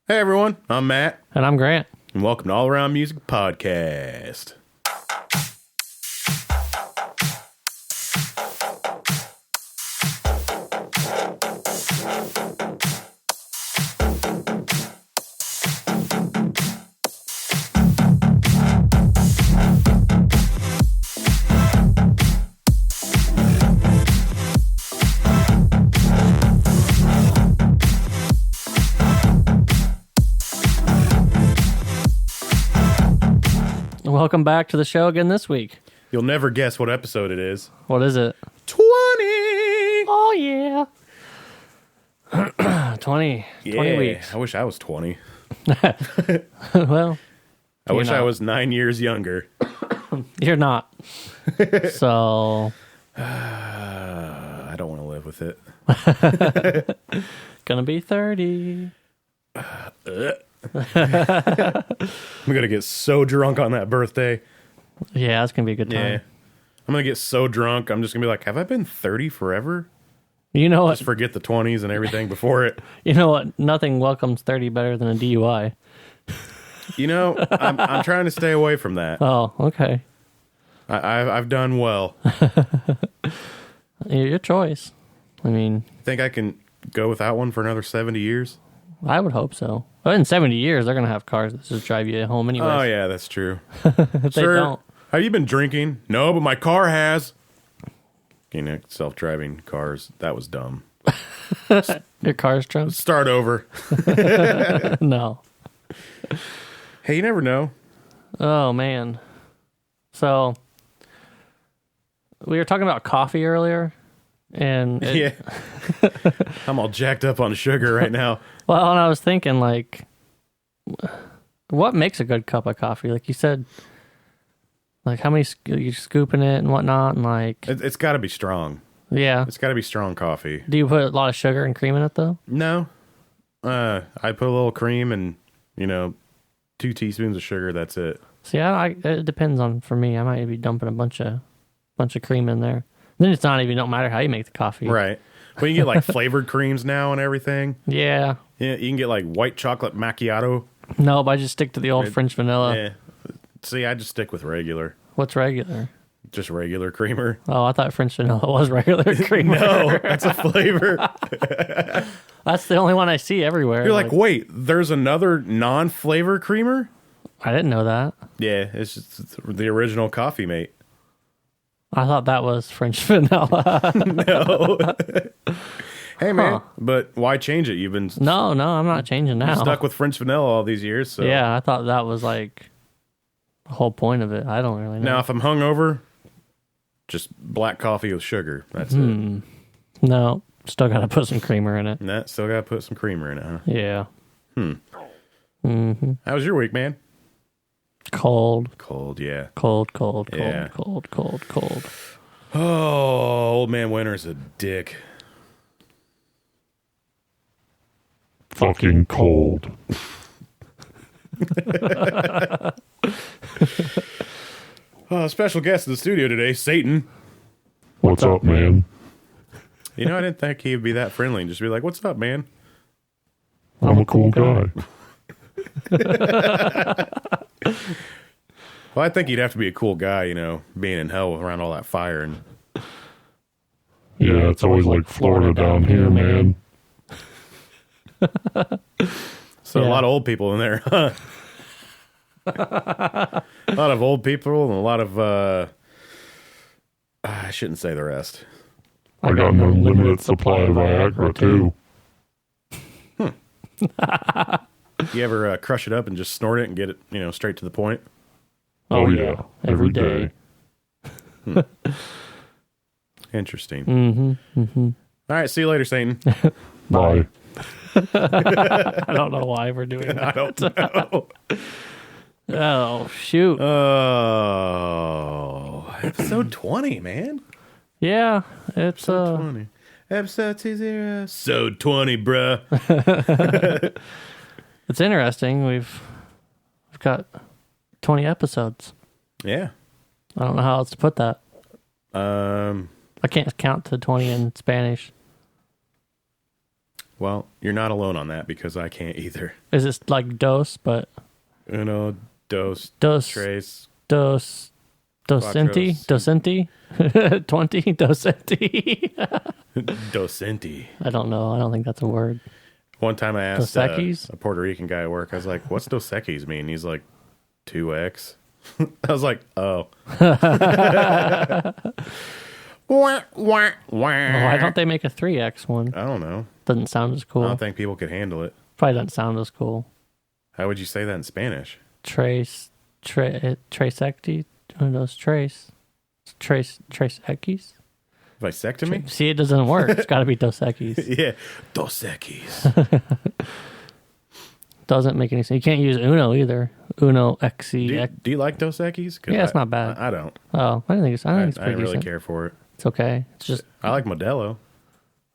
Hey everyone, I'm Matt. And I'm Grant. And welcome to All Around Music Podcast. Welcome back to the show again this week. You'll never guess what episode it is. What is it? 20! Oh, yeah. 20 weeks. I wish I was 20. Well, I wish not. I was 9 years younger. You're not. So, I don't want to live with it. gonna be 30. I'm going to get so drunk on that birthday. Yeah, it's gonna be a good time. Yeah. I'm going to get so drunk, I'm just going to be like, have I been 30 forever? You know what? Just forget the 20s and everything before it. You know what? Nothing welcomes 30 better than a DUI. You know, I'm trying to stay away from that. Oh, okay. I've done well. Your choice. I mean, Think I can go without one for another 70 years? I would hope so. But in 70 years, they're going to have cars that just drive you home anyways. Oh, yeah, that's true. If they don't. Have you been drinking? No, but my car has. You know, self-driving cars. That was dumb. Your car's drunk? Start over. No. Hey, you never know. Oh, man. So, we were talking about coffee earlier. And Yeah. I'm all jacked up on sugar right now. Well, and I was thinking, like, what makes a good cup of coffee? Like you said, like how many you scooping it and whatnot, and like It's got to be strong. yeah. It's got to be strong coffee. Do you put a lot of sugar and cream in it though? No. I put a little cream and, 2 teaspoons of sugar. That's it. See, it depends on for me. I might be dumping a bunch of cream in there. Then it's not even don't matter how you make the coffee. Right. But you can get like flavored creams now and everything. Yeah. Yeah, you can get like white chocolate macchiato. No, but I just stick to the old French vanilla. Yeah. See, I just stick with regular. What's regular? Just regular creamer. Oh, I thought French vanilla was regular creamer. No, that's a flavor. That's the only one I see everywhere. You're like, wait, there's another non-flavor creamer? I didn't know that. Yeah, it's just the original Coffee Mate. I thought that was French vanilla. No. Hey, man, but why change it? You've been No, I'm not changing now. stuck with French vanilla all these years. So. Yeah, I thought that was like the whole point of it. I don't really know. Now, if I'm hungover, just black coffee with sugar. That's it. No, still got to put some creamer in it. Nah, still got to put some creamer in it, huh? Yeah. How was your week, man? Cold. Cold, yeah. Cold. Yeah. Cold. Oh, old man Winter's a dick. Fucking cold. Special guest in the studio today, Satan. What's up, man? You know, I didn't think he'd be that friendly and just be like, what's up, man? I'm a cool guy. Well, I think he'd have to be a cool guy, being in hell around all that fire. And Yeah, it's always like Florida down here, man. so Yeah. a lot of old people in there, huh? A lot of old people and a lot of, I shouldn't say the rest. I got an unlimited supply of Viagra, too. You ever crush it up and just snort it and get it, straight to the point? Oh, yeah. Every day. Interesting. All right, see you later, Satan. Bye. I don't know why we're doing I that. don't know. Oh, shoot. Oh, episode 20, man. Yeah, it's 20. Episode 20. Episode 20, bruh. it's interesting. We've got 20 episodes. Yeah. I don't know how else to put that. I I can't count to 20 in Spanish. Well, you're not alone on that because I can't either. Is this like dos, but Uno, dos, dos, tres, dos, docenti, docenti, 20, docenti. docenti. I don't know. I don't think that's a word. One time I asked Dos Equis? a Puerto Rican guy at work, I was like, what's Dos Equis mean? He's like, 2X. I was like, oh. Why don't they make a 3X one? I don't know. Doesn't sound as cool. I don't think people could handle it. Probably doesn't sound as cool. How would you say that in Spanish? Tres ecti, unos tres equis. Vasectomy? See, it doesn't work. It's got to be dos equis. Yeah. Dos Equis. Doesn't make any sense. You can't use uno either. Uno exi. Do you like Dos Equis? Yeah, it's not bad. I don't. Oh, I didn't think it's. I think it's I pretty didn't really decent. care for it. It's okay. It's just I like Modelo.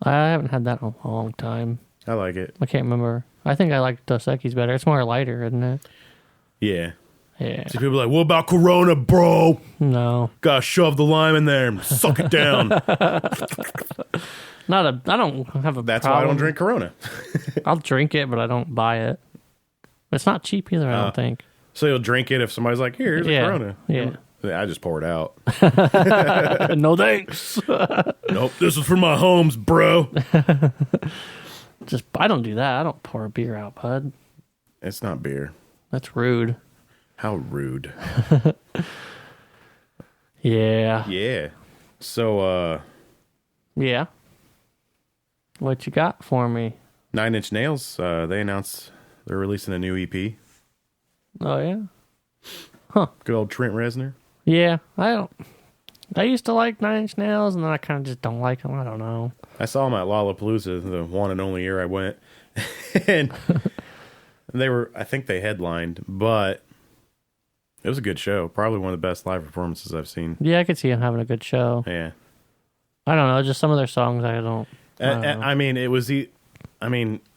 I haven't had that in a long time. I like it. I can't remember. I think I like Dos Equis better. It's more lighter, isn't it? Yeah. Yeah. See, people are like, what about Corona, bro? No. Gotta shove the lime in there and suck it down. I don't have a That's problem. why I don't drink Corona. I'll drink it, but I don't buy it. It's not cheap either, I don't think. So you'll drink it if somebody's like, here's a Corona. Yeah. I just pour it out. No thanks. Nope, this is for my homes, bro. I don't do that. I don't pour a beer out, bud. It's not beer. That's rude. How rude. Yeah. Yeah. So, Yeah. What you got for me? 9 Inch Nails, they announced they're releasing a new EP. Oh, yeah? Good old Trent Reznor. Yeah. I used to like 9 Inch Nails, and then I kind of just don't like them. I don't know. I saw them at Lollapalooza, the one and only year I went. And I think they headlined, but it was a good show. Probably one of the best live performances I've seen. Yeah, I could see them having a good show. Yeah. I don't know. Just some of their songs I don't know. I mean,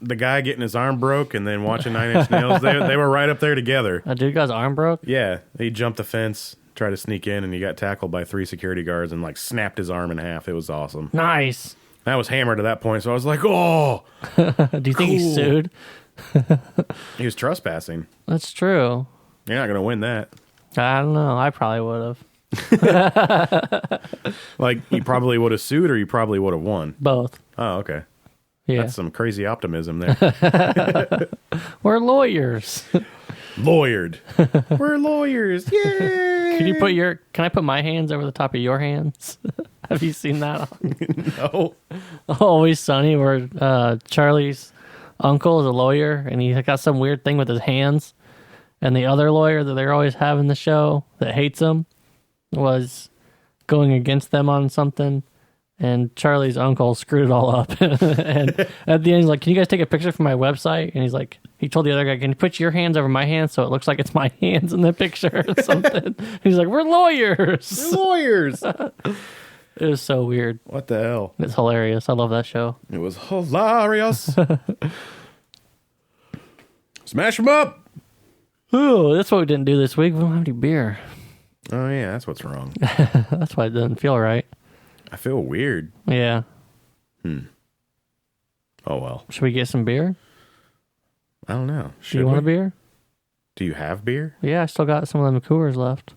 the guy getting his arm broke and then watching 9 Inch Nails, they were right up there together. A dude got his arm broke? Yeah. He jumped the fence, tried to sneak in, and he got tackled by 3 security guards and like snapped his arm in half. It was awesome. Nice. I was hammered at that point, so I was like, oh. Do you think he sued? He was trespassing. That's true. You're not going to win that. I don't know. I probably would have. Like, you probably would have sued or you probably would have won. Both. Oh, okay. Yeah. That's some crazy optimism there. We're lawyers. Lawyered. We're lawyers. Yay! Can I put my hands over the top of your hands? Have you seen that? No. Always Sunny, where Charlie's uncle is a lawyer and he got some weird thing with his hands. And the other lawyer that they're always having the show that hates him was going against them on something. And Charlie's uncle screwed it all up. And at the end, he's like, can you guys take a picture for my website? And he's like, he told the other guy, can you put your hands over my hands so it looks like it's my hands in the picture or something? He's like, we're lawyers. We're lawyers. It was so weird. What the hell? It's hilarious. I love that show. It was hilarious. Smash them up. Ooh, that's what we didn't do this week. We don't have any beer. Oh, yeah, that's what's wrong. That's why it doesn't feel right. I feel weird. Yeah. Oh, well. Should we get some beer? I don't know. Do you want a beer? Do you have beer? Yeah, I still got some of them Coors left.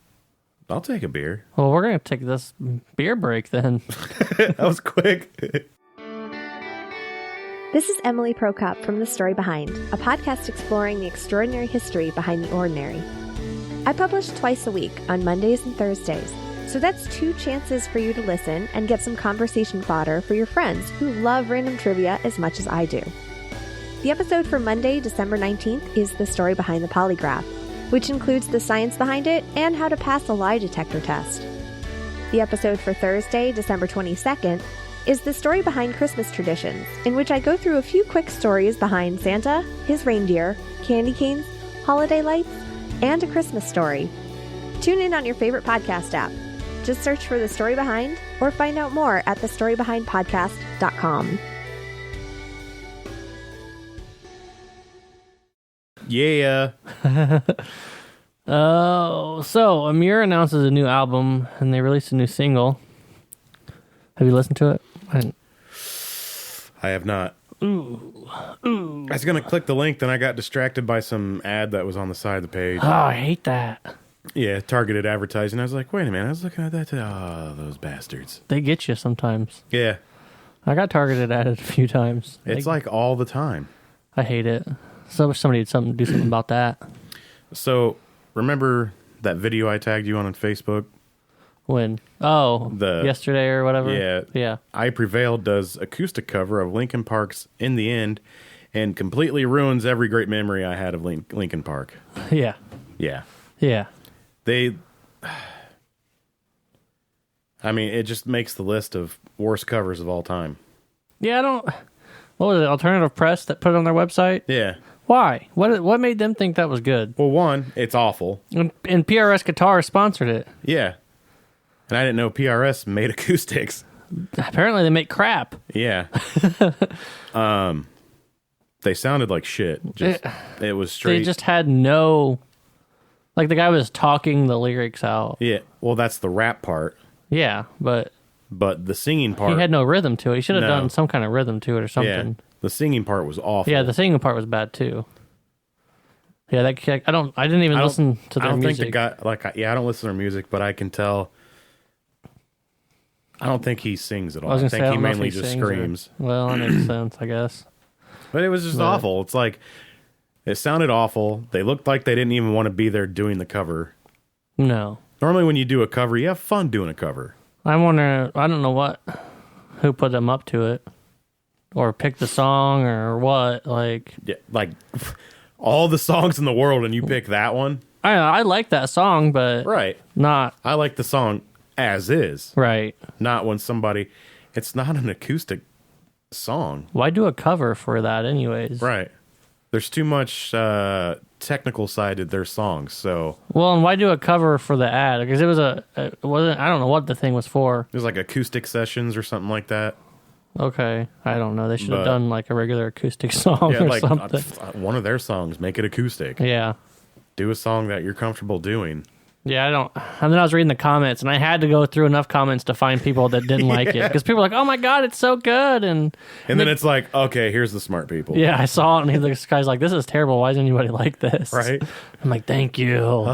I'll take a beer. Well, we're going to take this beer break then. That was quick. This is Emily Prokop from The Story Behind, a podcast exploring the extraordinary history behind the ordinary. I publish twice a week on Mondays and Thursdays, so that's 2 chances for you to listen and get some conversation fodder for your friends who love random trivia as much as I do. The episode for Monday, December 19th is The Story Behind the Polygraph, which includes the science behind it and how to pass a lie detector test. The episode for Thursday, December 22nd, is The Story Behind Christmas Traditions, in which I go through a few quick stories behind Santa, his reindeer, candy canes, holiday lights, and a Christmas story. Tune in on your favorite podcast app. Just search for The Story Behind or find out more at thestorybehindpodcast.com. Yeah. Oh, so Amir announces a new album and they released a new single. Have you listened to it? I have not. I was going to click the link, then I got distracted by some ad that was on the side of the page. Oh, I hate that. Yeah, targeted advertising. I was like, wait a minute. I was looking at that. Oh, those bastards. They get you sometimes. Yeah. I got targeted at it a few times. It's like all the time. I hate it. So wish somebody would do something about that. So, remember that video I tagged you on Facebook? When? Oh, The- yesterday or whatever? Yeah. Yeah. I Prevailed does acoustic cover of Linkin Park's In the End and completely ruins every great memory I had of Linkin Park. Yeah. Yeah. Yeah. I mean, it just makes the list of worst covers of all time. Yeah, what was it, Alternative Press that put it on their website? Yeah. Why? What made them think that was good? Well, one, it's awful. And PRS Guitar sponsored it. Yeah. And I didn't know PRS made acoustics. Apparently they make crap. Yeah. They sounded like shit. It was straight. They just had no... Like, the guy was talking the lyrics out. Yeah. Well, that's the rap part. Yeah, but the singing part... he had no rhythm to it. He should have No. done some kind of rhythm to it or something. Yeah. The singing part was awful. Yeah, the singing part was bad, too. Yeah, I didn't even listen to their music. Think the guy... I don't listen to their music, but I can tell... I don't think he sings at all. I think he mainly just screams. Well, that makes sense, I guess. But it was just awful. It's like... It sounded awful. They looked like they didn't even want to be there doing the cover. No. Normally when you do a cover, you have fun doing a cover. I'm wondering, I don't know who put them up to it. Or picked the song or what. Like, Yeah, like all the songs in the world and you pick that one? I don't know, I like that song, but Right. not I like the song as is. right. Not when somebody... It's not an acoustic song. Why do a cover for that anyways? Right. There's too much technical side to their songs, so... Well, and why do a cover for the ad? Because it wasn't, I don't know what the thing was for. It was like acoustic sessions or something like that. Okay, I don't know. They should have But- done like a regular acoustic song Yeah, or like something. one of their songs, make it acoustic. Yeah. Do a song that you're comfortable doing. Yeah, I don't. And then I was reading the comments, and I had to go through enough comments to find people that didn't like it. Because people were like, oh my God, it's so good. And And then it's like, okay, here's the smart people. yeah, I saw it, and this guy's like, this is terrible. Why does anybody like this? Right? I'm like, thank you.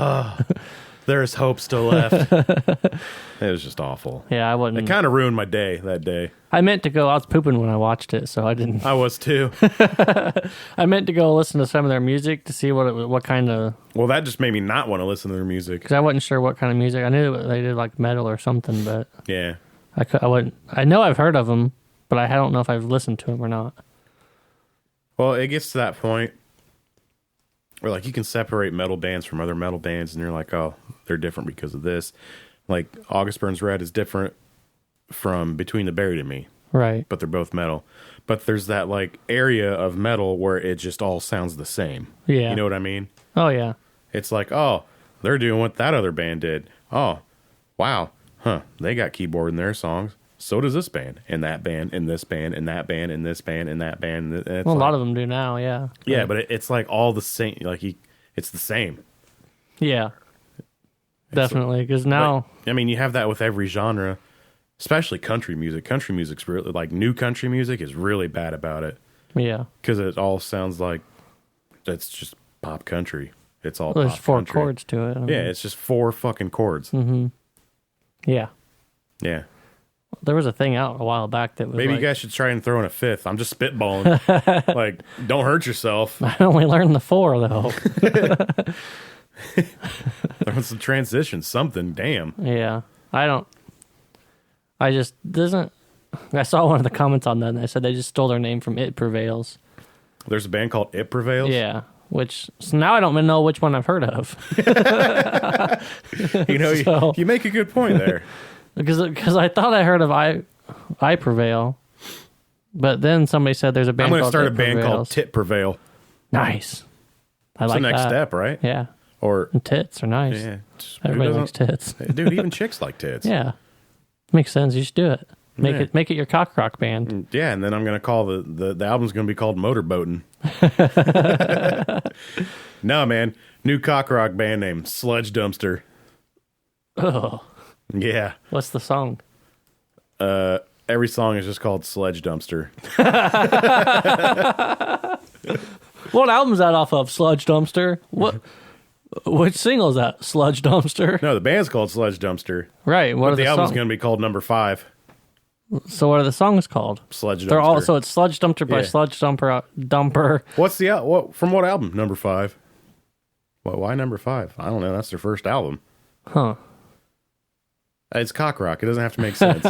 There's hope still left. It was just awful. Yeah, I It wouldn't. kind of ruined my day that day. I meant to go. I was pooping when I watched it, so I didn't. I was too. I meant to go listen to some of their music to see what kind of. Well, that just made me not want to listen to their music. Because I wasn't sure what kind of music. I knew they did like metal or something, but Yeah. I wouldn't. I know I've heard of them, but I don't know if I've listened to them or not. Well, it gets to that point where like you can separate metal bands from other metal bands, and you're like, oh, they're different because of this. Like August Burns Red is different from Between the Buried and Me, Right. but they're both metal. But there's that like area of metal where it just all sounds the same. Yeah. You know what I mean? Oh yeah. It's like, oh, they're doing what that other band did. Oh, wow. Huh. They got keyboard in their songs. So does this band, and that band, and this band, and that band, and this band, and that band. And it's Well, a like, lot of them do now. Yeah. yeah, but it's like all the same. Like it's the same. Yeah. Definitely, because now. But, I mean, you have that with every genre, especially country music. Country music's really like new country music is really bad about it Yeah. because it all sounds like it's just pop country. It's all There's pop 4 country. chords to it. I mean, Yeah, it's just 4 fucking chords. Mm-hmm. Yeah. Yeah. There was a thing out a while back that was Maybe like, you guys should try and throw in a 5th. I'm just spitballing. Like, don't hurt yourself. I only learned the 4 though. There was some transition, something. Damn. Yeah. I just doesn't. I saw one of the comments on that, and they said they just stole their name from It Prevails. There's a band called It Prevails. Yeah. So now I don't even know which one I've heard of. You know, So- you make a good point there. Because I thought I heard of I Prevail, but then somebody said there's a band I'm going to called start a It band called Prevails. Tit Prevail. Nice. I That's like the next that. step, right? Yeah. Or, And tits are nice. yeah. Everybody who likes doesn't- tits. Dude, even chicks like tits. Yeah. Makes sense. You should do it. Make Yeah. it your cock rock band. Yeah, and then I'm going to call the album's going to be called Motorboatin'. No, man. New cock rock band name, Sludge Dumpster. Oh. Yeah. What's the song? Every song is just called Sledge Dumpster. What album's that off of? Sludge Dumpster? Which single is that? Sludge Dumpster? No, the band's called Sledge Dumpster. Right. What But are the the album's songs? going to be called Number 5. So what are the songs called? Sledge Dumpster. They're all so it's Sludge Dumpster by Yeah. Sludge Dumper. What's the from what album? Number 5. Why Number 5? I don't know. That's their first album. Huh. It's cock rock. It doesn't have to make sense.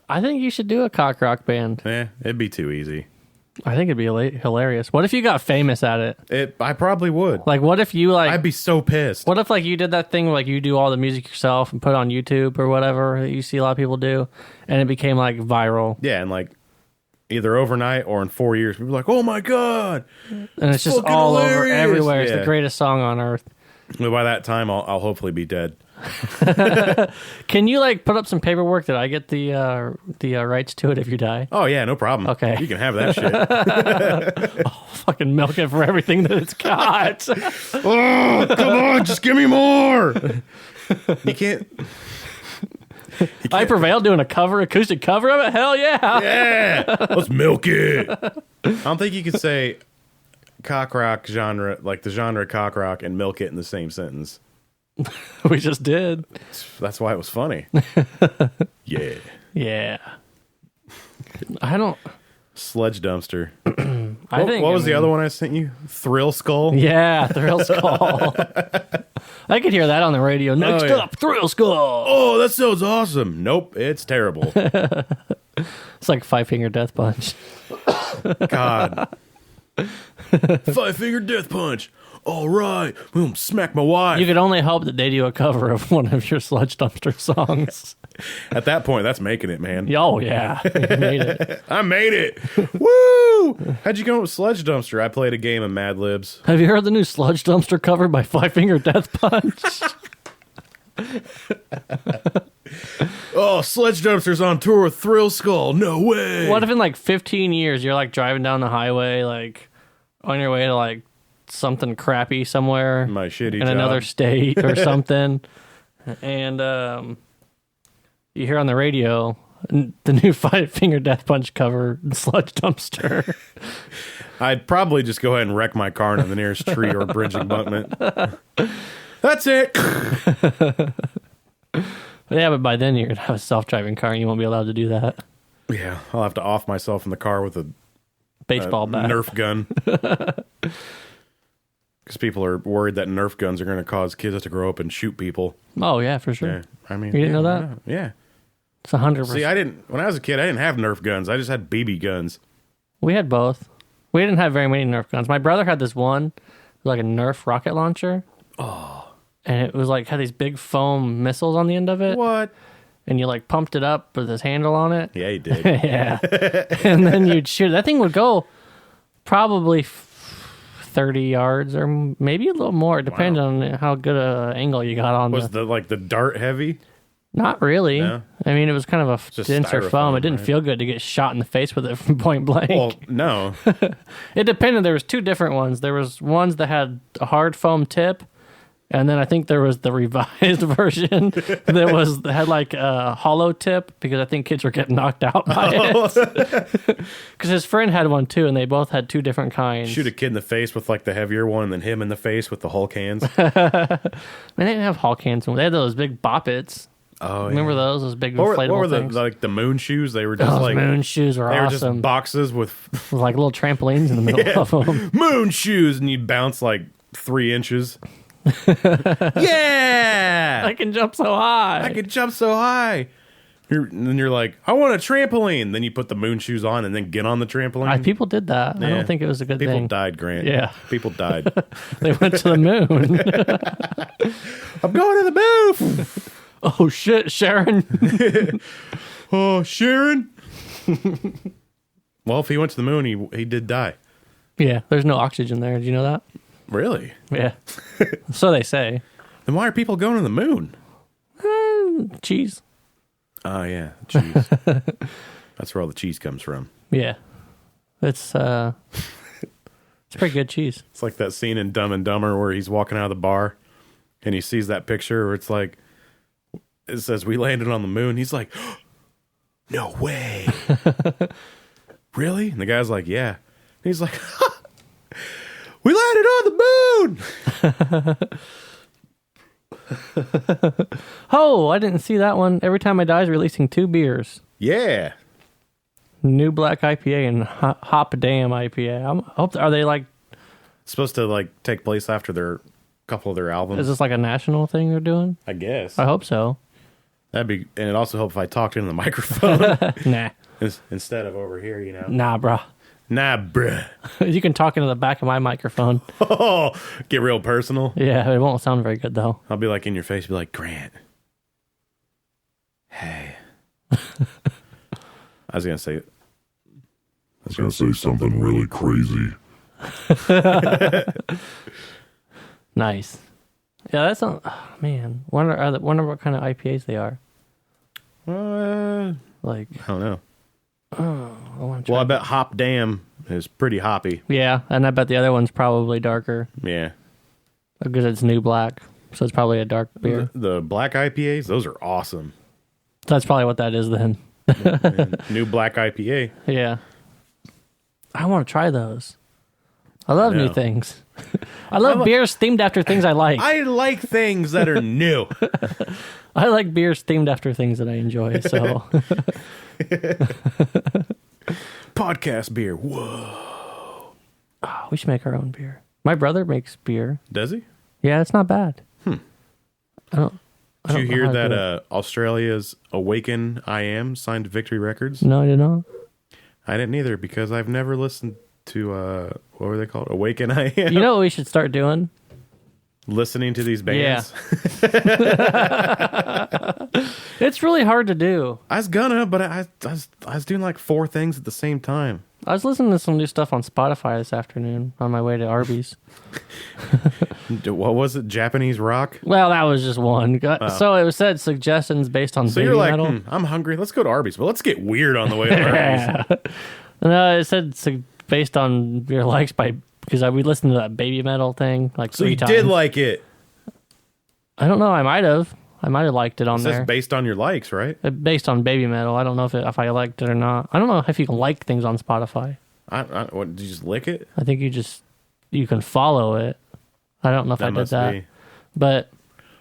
I think you should do a cock rock band. It'd be too easy. I think it'd be hilarious. What if you got famous at it? I probably would. Like, what if you I'd be so pissed. What if like you did that thing where, like you do all the music yourself and put it on YouTube or whatever that you see a lot of people do, and it became like viral? Yeah, and like either overnight or in 4 years, people are like, "Oh my god!" And it's just fucking all over hilarious. everywhere. It's Yeah. the greatest song on earth. But by that time, I'll hopefully be dead. Can you like put up some paperwork that I get the rights to it if you die? Oh yeah, no problem. Okay. You can have that shit. Fucking milk it for everything that it's got. Oh, come on, just give me more. You can't. I Prevailed doing a acoustic cover of it? Hell yeah. Yeah, let's milk it. I don't think you could say cock rock genre, like the genre cock rock, and milk it in the same sentence. We just did. That's why it was funny. Yeah. Yeah. I don't. Sledge Dumpster. I think. What was the other one I sent you? Thrill Skull? Yeah, Thrill Skull. I could hear that on the radio. Next yeah. up, Thrill Skull. Oh, that sounds awesome. Nope, it's terrible. It's like Five Finger Death Punch. God. 5-finger death punch. All right. Boom, smack my wife. You could only hope that they do a cover of one of your Sludge Dumpster songs. At that point, that's making it, man. Oh, yeah. You made it. I made it. Woo! How'd you go with Sledge Dumpster? I played a game of Mad Libs. Have you heard the new Sludge Dumpster cover by Five Finger Death Punch? Oh, Sledge Dumpster's on tour with Thrill Skull. No way. What if in like 15 years you're like driving down the highway, like on your way to like something crappy somewhere My shitty in job. another state or something, and you hear on the radio the new Five Finger Death Punch cover, Sludge Dumpster. I'd probably just go ahead and wreck my car into the nearest tree or bridge embankment. That's it. Yeah, but by then you're gonna have a self-driving car and you won't be allowed to do that. Yeah, I'll have to off myself in the car with a Baseball bat. Nerf gun. Because people are worried that Nerf guns are going to cause kids to grow up and shoot people. Oh yeah, for sure. Yeah, I mean, You didn't know why that? not? Yeah. It's 100%. See, when I was a kid, I didn't have Nerf guns. I just had BB guns. We had both. We didn't have very many Nerf guns. My brother had this one, it was like a Nerf rocket launcher. Oh. And it was like, had these big foam missiles on the end of it. What? And you like pumped it up with this handle on it. Yeah, he did. Yeah. And then you'd shoot. That thing would go probably 30 yards or maybe a little more, depending on how good a angle you got on Was the dart heavy? Not really. No? I mean, it was kind of a Just denser styrofoam, foam. It didn't right? feel good to get shot in the face with it from point blank. Well, no. It depended. There was two different ones. There was ones that had a hard foam tip, and then I think there was the revised version that had like a hollow tip because I think kids were getting knocked out by it. Because his friend had one too, and they both had two different kinds. Shoot a kid in the face with like the heavier one, and then him in the face with the Hulk hands. I mean, they didn't have Hulk hands. They had those big bop-its. Oh, Remember those? Those big What inflatable were things? the moon shoes? They were just Those like moon shoes were they were awesome. just boxes with With like little trampolines in the middle of them. moon shoes, and you'd bounce like 3 inches. Yeah, I can jump so high. I could jump so high. And then you're like, I want a trampoline. Then you put the moon shoes on and then get on the trampoline. People did that. I Yeah. don't think it was a good People thing. died, Grant. Yeah. People died. They went to the moon. I'm going to the moon. Oh shit, Sharon. Oh, Sharon. Well, if he went to the moon, he did die. Yeah, there's no oxygen there. Did you know that? Really? Yeah. So they say. Then why are people going to the moon? Cheese. Oh, yeah. Cheese. That's where all the cheese comes from. Yeah. It's pretty good cheese. It's like that scene in Dumb and Dumber where he's walking out of the bar and he sees that picture where it's like, it says, we landed on the moon. He's like, no way. Really? And the guy's like, yeah. And he's like, we landed on the moon. Oh, I didn't see that one. Every Time I Die is releasing 2 beers. Yeah. New Black IPA and Hop Damn IPA. Are they like... Supposed to like take place after their couple of their albums. Is this like a national thing they're doing? I guess. I hope so. That'd be, and it also help if I talked into the microphone Nah. instead of over here, you know. Nah, bro. Nah, bruh. You can talk into the back of my microphone. Oh, get real personal. Yeah, it won't sound very good, though. I'll be like in your face, be like, Grant. Hey. I was going to say something really crazy. Nice. Yeah, that's not... Oh, man. Wonder what kind of IPAs they are. Like... I don't know. Oh, I want to try. Well, I bet Hop Dam is pretty hoppy. Yeah, and I bet the other one's probably darker. Yeah. Because it's New Black, so it's probably a dark beer. The black IPAs, those are awesome. That's probably what that is then. New Black IPA. Yeah. I want to try those. I love new things. I love beers themed after things I like. I like things that are new. I like beers themed after things that I enjoy, so... Podcast beer. Whoa. Oh, we should make our own beer. My brother makes beer. Does he? Yeah, it's not bad. Did you hear that Australia's Awaken I Am signed to Victory Records? No, I did not. I didn't either because I've never listened to, what were they called? Awaken I Am? You know what we should start doing? Listening to these bands? Yeah. It's really hard to do. I was gonna, but I was doing like 4 things at the same time. I was listening to some new stuff on Spotify this afternoon on my way to Arby's. What was it? Japanese rock? Well, that was just one. So it said suggestions based on So baby you're like, metal. I'm hungry. Let's go to Arby's. Well, let's get weird on the way to Arby's. No, it said based on your likes because we listened to that baby metal thing like So 3 you times. did like it. I don't know. I might have liked it on It there. says based on your likes, right? Based on baby metal. I don't know if I liked it or not. I don't know if you can like things on Spotify. What, did you just lick it? I think you can follow it. I don't know if I did that. But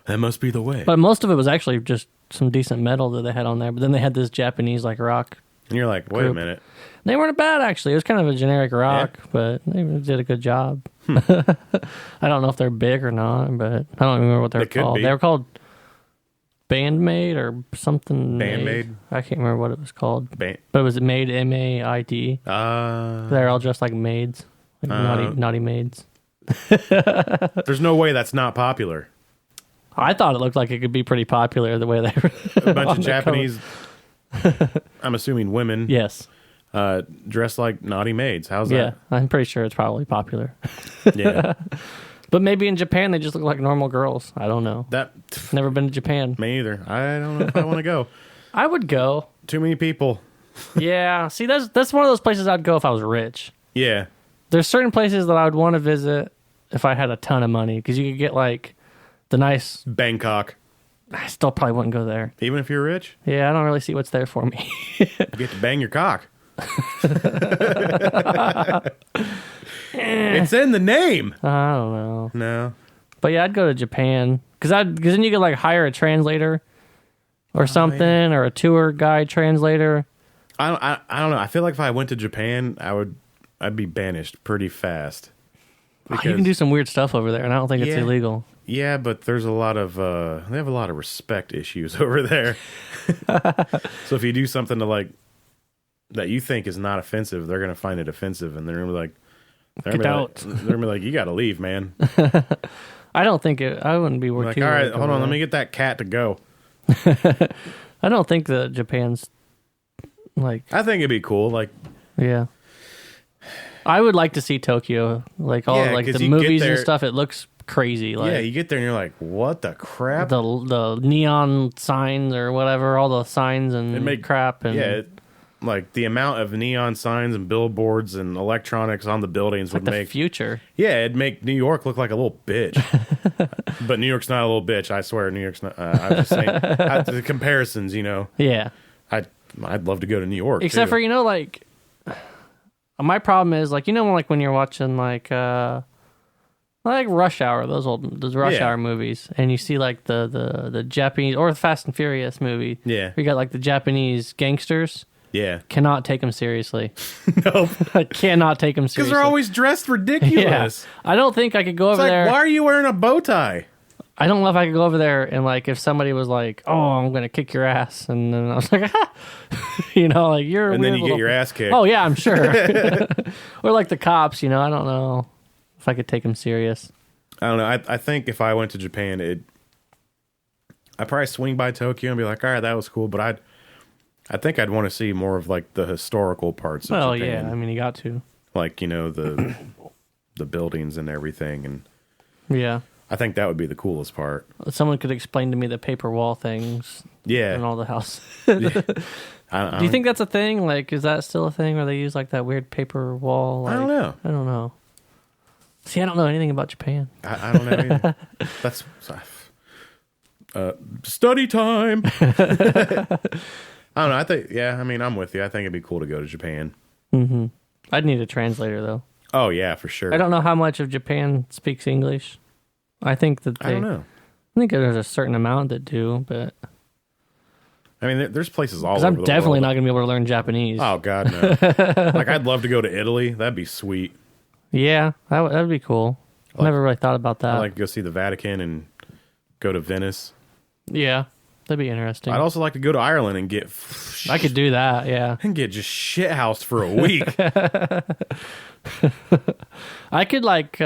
that must be the way. But most of it was actually just some decent metal that they had on there. But then they had this Japanese like rock. And you're like, wait a minute. They weren't bad actually. It was kind of a generic rock, but they did a good job. I don't know if they're big or not, but I don't remember what they're called. They were called Bandmade or something. Bandmade? I can't remember what it was called. But it was made MAID. They're all dressed like maids, like naughty maids. There's no way that's not popular. I thought it looked like it could be pretty popular the way they were. A bunch of Japanese, I'm assuming women. Yes. Dressed like naughty maids. How's that? Yeah, I'm pretty sure it's probably popular. Yeah. But maybe in Japan they just look like normal girls. I don't know. Never been to Japan. Me either. I don't know if I want to go. I would go. Too many people. Yeah. See, that's one of those places I'd go if I was rich. Yeah. There's certain places that I would want to visit if I had a ton of money because you could get like the nice Bangkok. I still probably wouldn't go there. Even if you're rich? Yeah, I don't really see what's there for me. You get to bang your cock. It's in the name. I don't know. No. But yeah, I'd go to Japan because then you could like hire a translator or something or a tour guide translator. I don't know. I feel like if I went to Japan, I'd be banished pretty fast. You can do some weird stuff over there, and I don't think it's illegal. Yeah, but there's a lot of they have a lot of respect issues over there. So if you do something that you think is not offensive, they're gonna find it offensive, and they're gonna be like, you got to leave, man. I don't think I wouldn't be worth. Like, all right, hold on, let me get that cat to go. I don't think that Japan's like. I think it'd be cool. Like, yeah. I would like to see Tokyo, like all like the movies and stuff. It looks crazy. Like, yeah, you get there and you're like, what the crap? The neon signs or whatever, all the signs and crap. And like the amount of neon signs and billboards and electronics on the buildings would make the future. Yeah, it'd make New York look like a little bitch. But New York's not a little bitch. I swear, New York's not. I'm just saying the comparisons. You know. Yeah. I'd love to go to New York. Except too. for, like, my problem is, like, when you're watching, like Rush Hour, those Rush Hour movies, and you see, like, the Japanese, or the Fast and Furious movie. Yeah. You got, like, the Japanese gangsters. Yeah. Cannot take them seriously. No. I cannot take them seriously. Because they're always dressed ridiculous. Yeah. I don't think I could go over there. Why are you wearing a bow tie? I don't know if I could go over there and, like, if somebody was like, "Oh, I'm going to kick your ass," and then I was like, like, you're a And then weird you get your ass kicked. Oh, yeah, I'm sure. Or, like, the cops, I don't know if I could take them serious. I don't know. I think if I went to Japan, I'd probably swing by Tokyo and be like, all right, that was cool, but I think I'd want to see more of, like, the historical parts of Japan. Yeah, I mean, you got to. Like, the the buildings and everything, and Yeah. I think that would be the coolest part. Someone could explain to me the paper wall things Yeah. and all the houses. Do Do you think that's a thing? Like, is that still a thing where they use, like, that weird paper wall? Like, I don't know. I don't know. See, I don't know anything about Japan. I don't know either. That's study time. I don't know. I think, I'm with you. I think it'd be cool to go to Japan. Mm-hmm. I'd need a translator, though. Oh, yeah, for sure. I don't know how much of Japan speaks English. I think that I don't know. I think there's a certain amount that do, but I mean, there's places all over because the I'm world. definitely not going to be able to learn Japanese. Oh, God, no. Like, I'd love to go to Italy. That'd be sweet. Yeah, that'd be cool. I never really thought about that. I'd like to go see the Vatican and go to Venice. Yeah, that'd be interesting. I'd also like to go to Ireland and get... I could do that, yeah. And get just shithoused for a week. I could, like,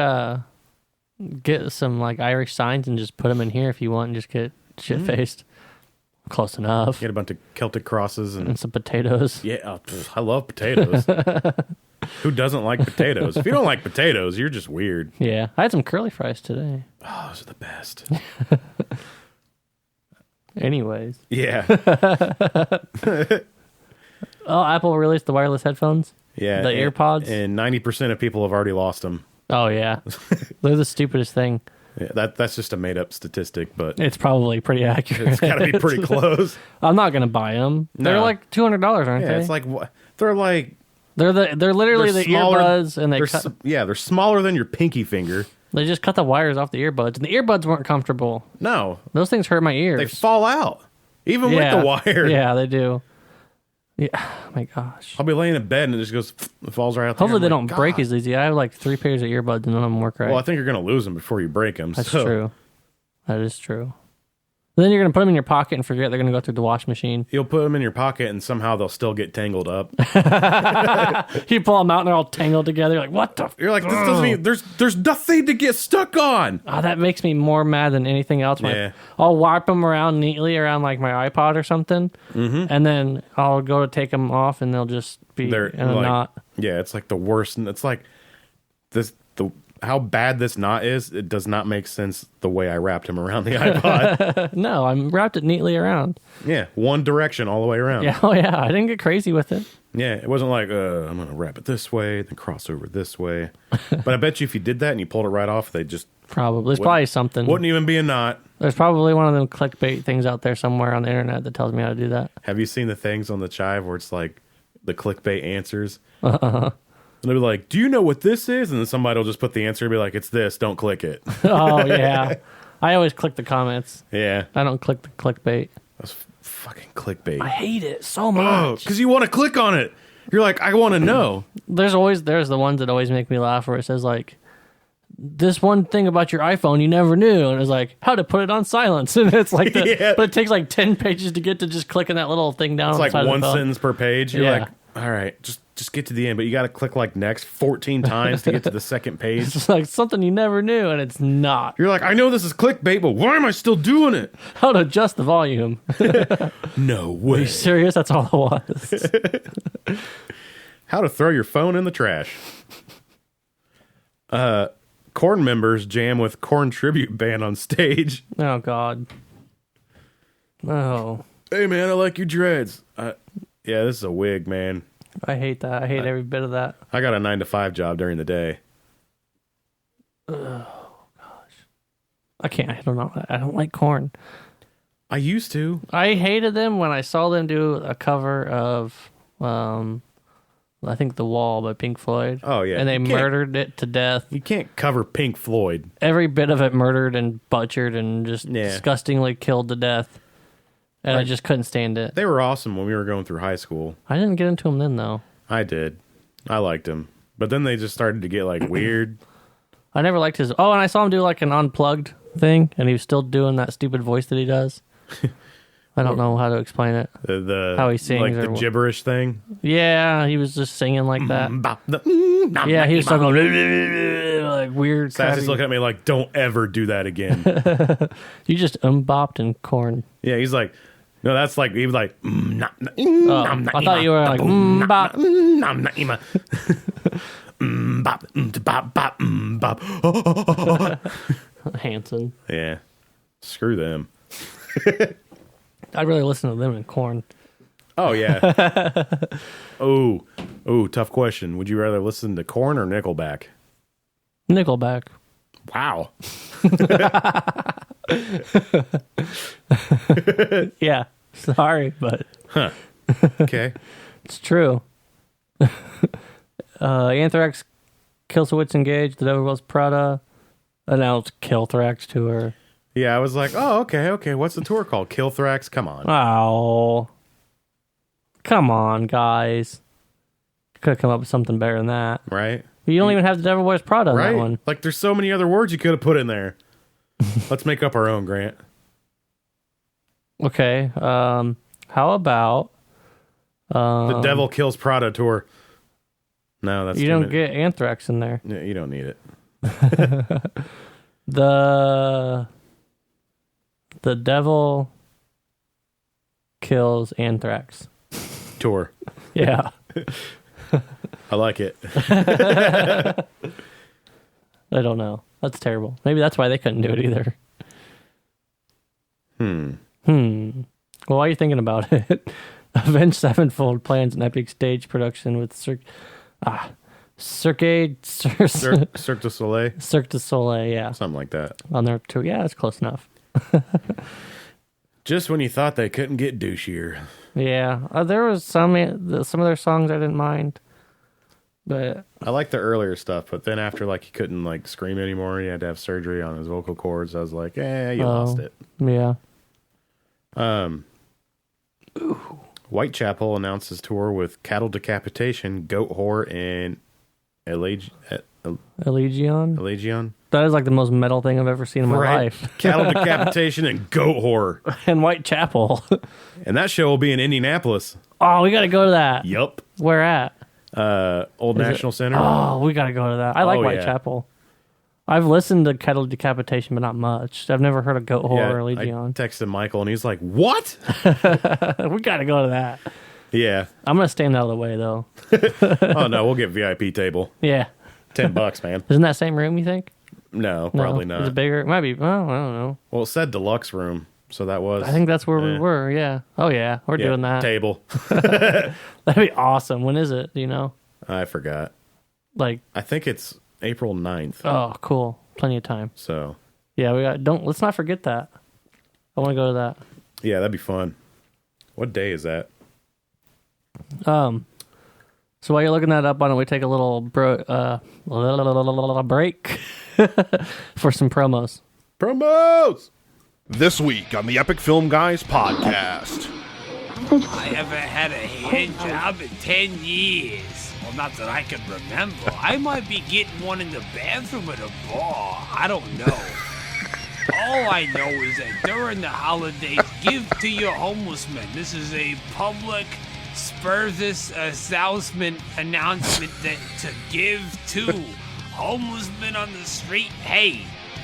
get some, like, Irish signs and just put them in here if you want and just get shit-faced. Close enough. Get a bunch of Celtic crosses and some potatoes. Yeah, I love potatoes. Who doesn't like potatoes? If you don't like potatoes, you're just weird. Yeah, I had some curly fries today. Oh, those are the best. Anyways. Yeah. Oh, Apple released the wireless headphones? Yeah. The AirPods? And 90% of people have already lost them. Oh, yeah. They're the stupidest thing. Yeah, that's just a made-up statistic, but It's probably pretty accurate. it's got to be pretty close. I'm not going to buy them. They're No. like $200, aren't Yeah, they? it's like they're like They're literally the smaller- earbuds, and they're smaller than your pinky finger. they just cut the wires off the earbuds, and the earbuds weren't comfortable. No, Those things hurt my ears. they fall out even with the wire. Yeah, they do. Yeah, oh my gosh. I'll be laying in bed and it just goes, it falls right out. Hopefully they there. don't break as easy. I have like 3 pairs of earbuds, and none of them work right. Well, I think you're gonna lose them before you break them. That's true. That is true. Then you're going to put them in your pocket and forget they're going to go through the wash machine. You'll put them in your pocket and somehow they'll still get tangled up. You pull them out and they're all tangled together. You're like, what the? You're like, this doesn't even, there's nothing to get stuck on. Oh, that makes me more mad than anything else. Yeah. I'll wipe them around neatly around like my iPod or something, and then I'll go to take them off and they'll just be They're in a like, knot. yeah, it's like the worst. It's like how bad this knot is. It does not make sense the way I wrapped him around the iPod. No, I wrapped it neatly around. Yeah, one direction all the way around. Yeah, oh yeah, I didn't get crazy with it. Yeah, it wasn't like, I'm going to wrap it this way, then cross over this way. But I bet you if you did that and you pulled it right off, they just Probably. There's probably something. wouldn't even be a knot. There's probably one of them clickbait things out there somewhere on the internet that tells me how to do that. Have you seen the things on the Chive where it's like the clickbait answers? Uh-huh. And they'll be like, do you know what this is? And then somebody will just put the answer and be like, it's this, don't click it. Oh, yeah. I always click the comments. Yeah. I don't click the clickbait. That's fucking clickbait. I hate it so Oh, much. because you want to click on it. You're like, I want to know. There's the ones that always make me laugh where it says like, this one thing about your iPhone you never knew, and it's like how to put it on silence, and it's like Yeah. but it takes like 10 pages to get to just clicking that little thing down. It's on like the side one of the phone. sentence per page. You're Yeah. like, all right, just get to the end, but you got to click like next 14 times to get to the second page. It's like something you never knew, and it's not. You're like, I know this is clickbait, but why am I still doing it? How to adjust the volume. No Are way. you serious? That's all it was. How to throw your phone in the trash. Korn members jam with Korn tribute band on stage. Oh God. Oh, Hey man, I like your dreads. Yeah, this is a wig, man. I hate that. I hate every bit of that. I got a 9-to-5 job during the day. I can't. I don't know. I don't like corn. I used to. I hated them when I saw them do a cover of, I think The Wall by Pink Floyd. Oh, yeah. And they murdered it to death. You can't cover Pink Floyd. Every bit of it murdered and butchered and just disgustingly killed to death. And I just couldn't stand it. They were awesome when we were going through high school. I didn't get into them then, though. I did. I liked them. But then they just started to get, like, weird. I never liked his... Oh, and I saw him do, like, an unplugged thing, and he was still doing that stupid voice that he does. I don't know how to explain it. How he sings. Like the gibberish thing? Yeah, he was just singing like that. Yeah, he was talking like weird. Sassy's looking at me like, don't ever do that again. You just bopped in corn. Yeah, he's like... No, that's like, he was like, I thought you were like, bop. Hanson. Yeah. Screw them. I'd really listen to them in corn. Oh, yeah. Oh, tough question. Would you rather listen to Korn or Nickelback? Nickelback. Wow. Yeah. Sorry, but... Huh. Okay. It's true. Anthrax, Killswitch Engage, The Devil Wears Prada announced Killthrax tour. Yeah, I was like, oh, okay. What's the tour called? Killthrax? Come on. Oh. Come on, guys. Could have come up with something better than that. Right? You don't even have The Devil Wears Prada on that one. Like, there's so many other words you could have put in there. Let's make up our own, Grant. Okay. How about... The Devil Kills Prada tour. No, that's... You don't get Anthrax in there. Yeah, you don't need it. The Devil Kills Anthrax Tour. Yeah. I like it. I don't know. That's terrible. Maybe that's why they couldn't do it either. Well, why are you thinking about it? Avenged Sevenfold plans an epic stage production with Cirque du Soleil. Cirque du Soleil, yeah. Something like that. On their tour. Yeah, that's close enough. Just when you thought they couldn't get douchier. Yeah. There was some of their songs I didn't mind. But I like the earlier stuff, but then after like he couldn't like scream anymore, he had to have surgery on his vocal cords. I was like, you lost it. Yeah. Whitechapel announces tour with Cattle Decapitation, Goat Whore, and Elegion. Elegion. That is like the most metal thing I've ever seen in my life. Cattle Decapitation and Goat Whore. And Whitechapel. And that show will be in Indianapolis. Oh, we got to go to that. Yup. Where at? Old National Center. Oh, we got to go to that. I like Whitechapel. I've listened to Cattle Decapitation, but not much. I've never heard of Goat Whore or Legion. I texted Michael, and he's like, what? We got to go to that. Yeah. I'm going to stand out of the way, though. Oh, no, we'll get VIP table. Yeah. $10, man. Isn't that same room, you think? No, probably not. Is it bigger? It might be. Well, I don't know. Well, it said deluxe room, so that was... I think that's where we were, yeah. Oh, yeah. We're doing that. Table. That'd be awesome. When is it? Do you know? I forgot. Like... I think it's April 9th. Oh, cool. Plenty of time. So... Yeah, let's not forget that. I want to go to that. Yeah, that'd be fun. What day is that? So while you're looking that up, why don't we take a little break for some promos? Promos! This week on the Epic Film Guys podcast. I haven't had a hand job in 10 years. Well, not that I can remember. I might be getting one in the bathroom at a bar. I don't know. All I know is that during the holidays, give to your homeless men. This is a public spurious announcement that to give to homeless men on the street. Hey,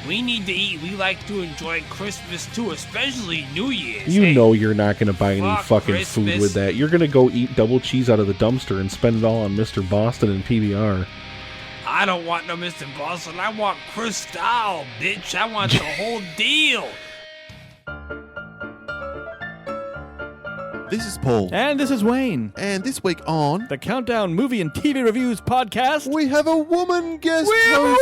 we need to eat. We like to enjoy Christmas too, especially New Year's. You know you're not going to buy any fucking Christmas. food with that. You're going to go eat double cheese out of the dumpster and spend it all on Mr. Boston and PBR. I don't want no Mr. Boston. I want Cristal, bitch. I want the whole deal. This is Paul. And this is Wayne. And this week on The Countdown Movie and TV Reviews podcast. we have a woman guest We have a host.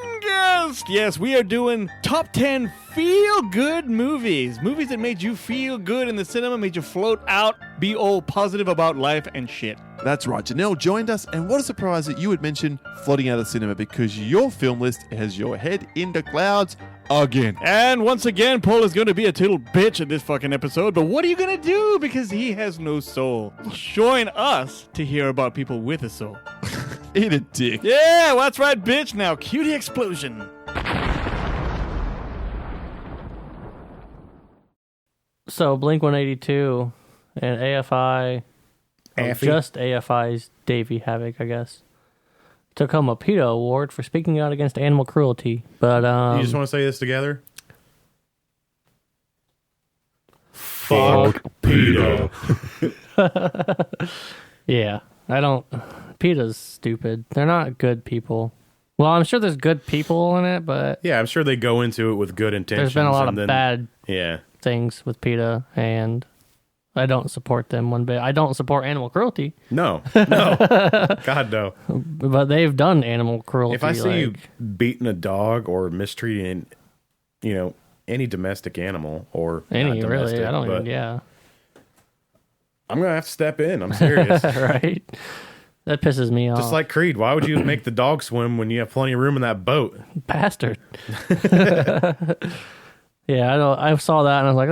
woman August! Yes, we are doing top 10 feel-good movies. Movies that made you feel good in the cinema, made you float out, be all positive about life and shit. That's right. Janelle joined us, and what a surprise that you would mention floating out of the cinema, because your film list has your head in the clouds again. And once again, Paul is going to be a total bitch in this fucking episode, but what are you going to do? Because he has no soul. Join us to hear about people with a soul. Eat a dick. Yeah, well, that's right, bitch. Now, cue the explosion. So Blink-182 and AFI, just AFI's Davey Havoc, I guess, took home a PETA award for speaking out against animal cruelty. But you just want to say this together? Fuck PETA. yeah, I don't. PETA's stupid. They're not good people. Well, I'm sure there's good people in it, but Yeah, I'm sure they go into it with good intentions. there's been a lot of and then- bad Yeah. things with PETA, and I don't support them one bit. I don't support animal cruelty, No. God, no. but they've done animal cruelty. If I see you like, beating a dog or mistreating, any domestic animal or not any domestic, really, I don't but even. Yeah, I'm gonna have to step in. I'm serious. right. That pisses me off. Just like Creed, why would you make the dog swim when you have plenty of room in that boat? Bastard. Yeah, I know. I saw that and I was like,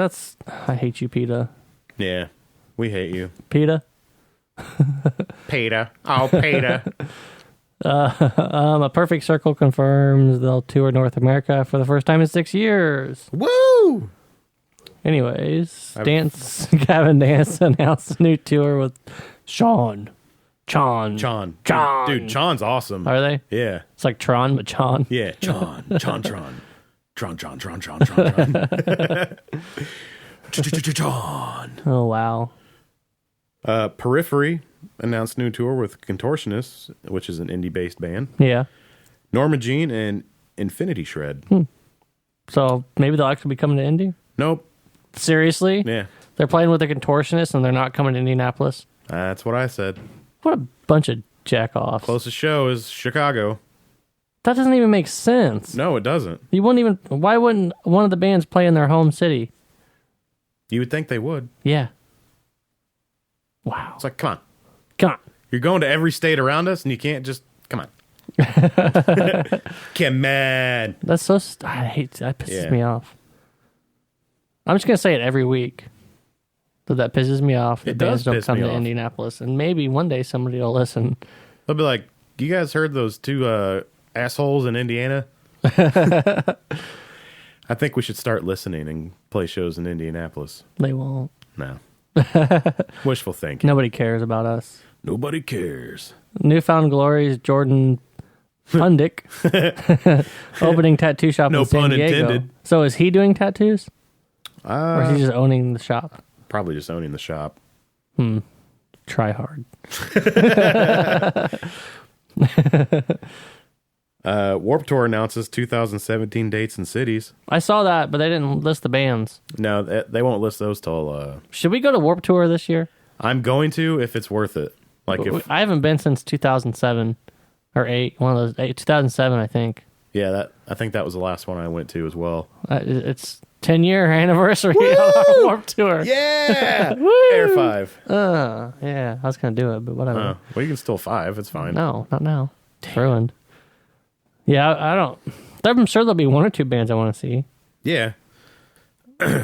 I hate you, PETA. Yeah, we hate you, PETA. PETA. Oh, PETA. A Perfect Circle confirms they'll tour North America for the first time in 6 years. Woo! Anyways, Gavin Dance announced a new tour with Chon. Dude, Chon's awesome. Are they? Yeah. It's like Tron, but Chon. Yeah, Tron. Tron. Oh, wow. Periphery announced new tour with Contortionists, which is an indie-based band. Yeah. Norma Jean and Infinity Shred. So maybe they'll actually be coming to Indy? Nope. Seriously? Yeah. They're playing with the Contortionists and they're not coming to Indianapolis? That's what I said. What a bunch of jack-offs. Closest show is Chicago. That doesn't even make sense. No, it doesn't. Why wouldn't one of the bands play in their home city? You would think they would. Yeah. Wow. It's like, come on. Come on. You're going to every state around us and you can't just, come on. Come on. That's so, I hate, that pisses Yeah. me off. I'm just going to say it every week. That pisses me off. It The bands does don't piss come me to off. Indianapolis. And maybe one day somebody will listen. They'll be like, you guys heard those two assholes in Indiana? I think we should start listening and play shows in Indianapolis. They won't. No. Wishful thinking. Nobody cares about us. Nobody cares. Newfound Glory's Jordan Pundick opening tattoo shop No in San pun Diego. intended. So is he doing tattoos? Or is he just owning the shop? Probably just owning the shop. Try hard. Warped Tour announces 2017 dates and cities. I saw that, but they didn't list the bands. No, they won't list those till... Should we go to Warped Tour this year? I'm going to if it's worth it. Like if... I haven't been since 2007 or 8. One of those. 2007, I think. Yeah, I think that was the last one I went to as well. It's 10-year anniversary of our Warped Tour. Yeah! Air 5. Yeah, I was going to do it, but whatever. Well, you can still 5. It's fine. No, not now. It's ruined. Yeah, I don't... I'm sure there'll be one or two bands I want to see. Yeah.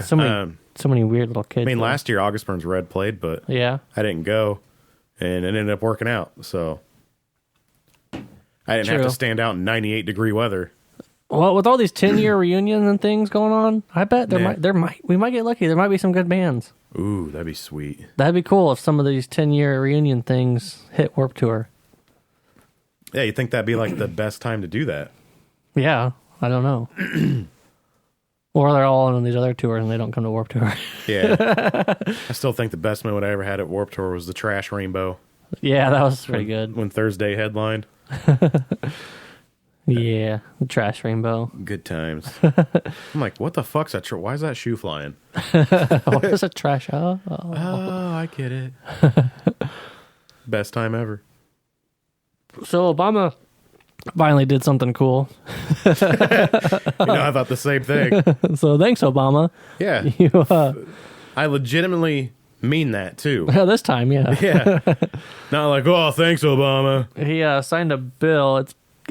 So many weird little kids. I mean, last year, August Burns Red played, but Yeah. I didn't go, and it ended up working out, so... I didn't have True. to stand out in 98-degree weather. Well, with all these 10-year reunions and things going on, I bet Yeah. we might get lucky. There might be some good bands. Ooh, that'd be sweet. That'd be cool if some of these 10-year reunion things hit Warped Tour. Yeah, you think that'd be like the best time to do that? Yeah, I don't know. Or they're all on these other tours and they don't come to Warped Tour. Yeah. I still think the best moment I ever had at Warped Tour was the Trash Rainbow. Yeah, that was pretty good. When Thursday headlined. Yeah, the Trash Rainbow. Good times. I'm like, what the fuck's that? Why is that shoe flying? What is a trash? Oh, I get it. Best time ever. So Obama finally did something cool. I thought the same thing. So thanks, Obama. Yeah. You, I legitimately mean that, too. this time, yeah. Yeah. Not like, oh, thanks, Obama. He signed a bill.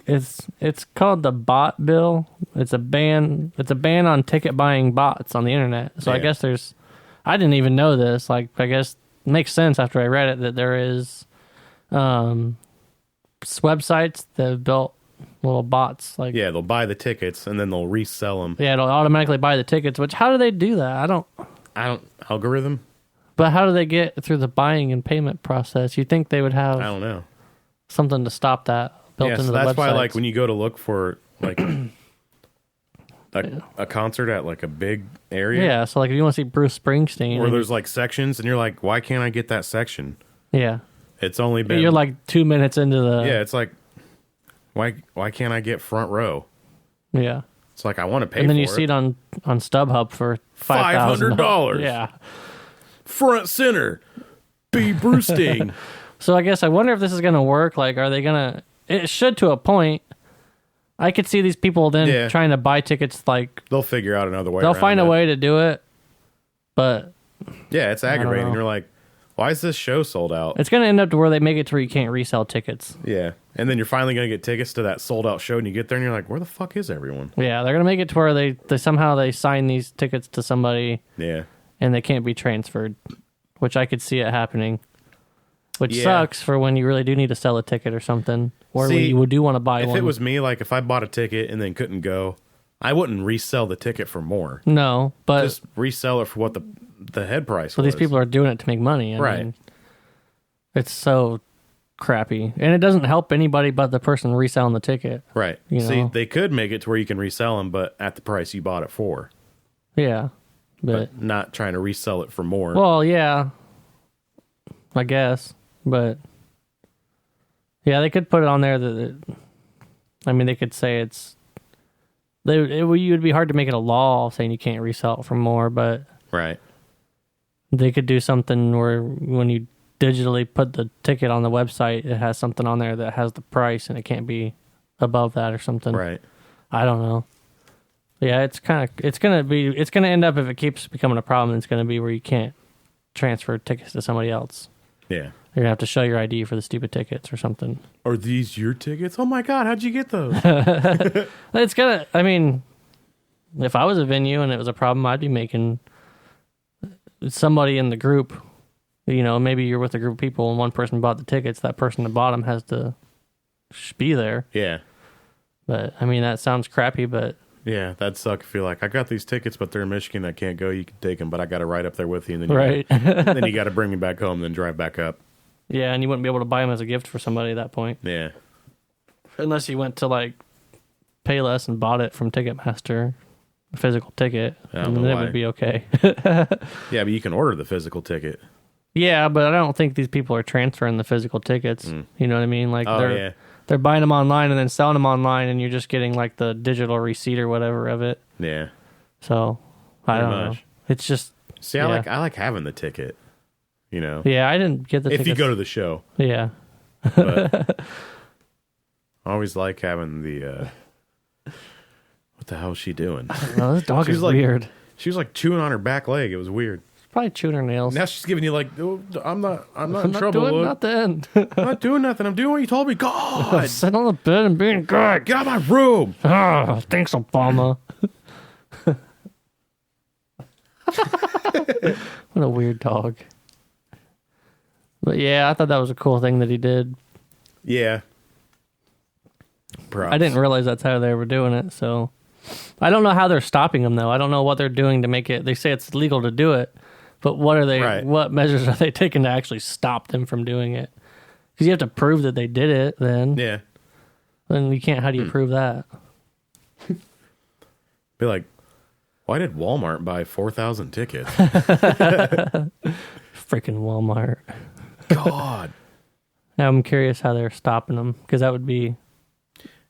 It's called the bot bill. It's a ban on ticket buying bots on the internet. So I guess I didn't even know this. Like, I guess it makes sense after I read it that there is websites that have built little bots. Like, yeah, they'll buy the tickets and then they'll resell them. yeah, it'll automatically buy the tickets. Which, how do they do that? I don't. Algorithm? But how do they get through the buying and payment process? You think they would have I don't know. something to stop that built into so the website? that's why, like, when you go to look for, like, a concert at, like, a big area. Yeah, so, like, if you want to see Bruce Springsteen. Where there's, like, sections, and you're like, why can't I get that section? Yeah. It's only been... You're, like, 2 minutes into the... Yeah, it's like, why can't I get front row? Yeah. It's like, I want to pay for it. And then you see it on StubHub for $500. Yeah. Front center. Be Bruce Sting. So I guess I wonder if this is going to work. Like, are they going to... It should to a point. I could see these people then trying to buy tickets, like... They'll figure out another way. They'll find a way to do it, but... Yeah, it's aggravating. You're like, why is this show sold out? It's going to end up to where they make it to where you can't resell tickets. Yeah. And then you're finally going to get tickets to that sold out show, and you get there and you're like, where the fuck is everyone? Yeah, they're going to make it to where they somehow sign these tickets to somebody. Yeah. And they can't be transferred, which I could see it happening. Which sucks for when you really do need to sell a ticket or something, or when you do want to buy one. If it was me, like if I bought a ticket and then couldn't go, I wouldn't resell the ticket for more. No, but just resell it for what the head price was. Well, these people are doing it to make money. I mean, it's so crappy, and it doesn't help anybody but the person reselling the ticket. Right. See, they could make it to where you can resell them, but at the price you bought it for. Yeah, but not trying to resell it for more. Well, yeah, I guess. But yeah, they could put it on there they could say it would be hard to make it a law saying you can't resell it for more, but they could do something where when you digitally put the ticket on the website, it has something on there that has the price and it can't be above that or something. Right. I don't know. Yeah, it's gonna end up, if it keeps becoming a problem, it's gonna be where you can't transfer tickets to somebody else. Yeah. You're going to have to show your ID for the stupid tickets or something. Are these your tickets? Oh my God, how'd you get those? It's going to, I mean, if I was a venue and it was a problem, I'd be making somebody in the group, maybe you're with a group of people and one person bought the tickets, that person that bought them has to be there. Yeah. But, I mean, that sounds crappy, but... Yeah, that'd suck if you're like, I got these tickets, but they're in Michigan, I can't go, you can take them, but I got to ride up there with you, and then then you got to bring me back home, then drive back up. Yeah, and you wouldn't be able to buy them as a gift for somebody at that point. Yeah. Unless you went to, like, Payless and bought it from Ticketmaster, a physical ticket, and then it would be okay. Yeah, but you can order the physical ticket. Yeah, but I don't think these people are transferring the physical tickets. You know what I mean? Like, they're buying them online and then selling them online, and you're just getting, like, the digital receipt or whatever of it. Yeah. So, I don't know. It's just... See, I like having the ticket. Yeah, I didn't get the tickets. If you go to the show. Yeah. But I always like having the what the hell is she doing? I don't know, this dog is weird. She was like chewing on her back leg. It was weird. She's probably chewing her nails. Now she's giving you like, oh, I'm not in trouble. Doing nothing. I'm not doing nothing. I'm doing what you told me. God. Sit on the bed and being good. Get out of my room. Thanks, Obama. What a weird dog. But yeah, I thought that was a cool thing that he did. Yeah. Props. I didn't realize that's how they were doing it, so... I don't know how they're stopping them, though. I don't know what they're doing to make it... They say it's legal to do it, but what are they? What measures are they taking to actually stop them from doing it? Because you have to prove that they did it, then. Yeah. Then you can't... How do you prove that? Be like, why did Walmart buy 4,000 tickets? Freaking Walmart. God. Now I'm curious how they're stopping them, because that would be...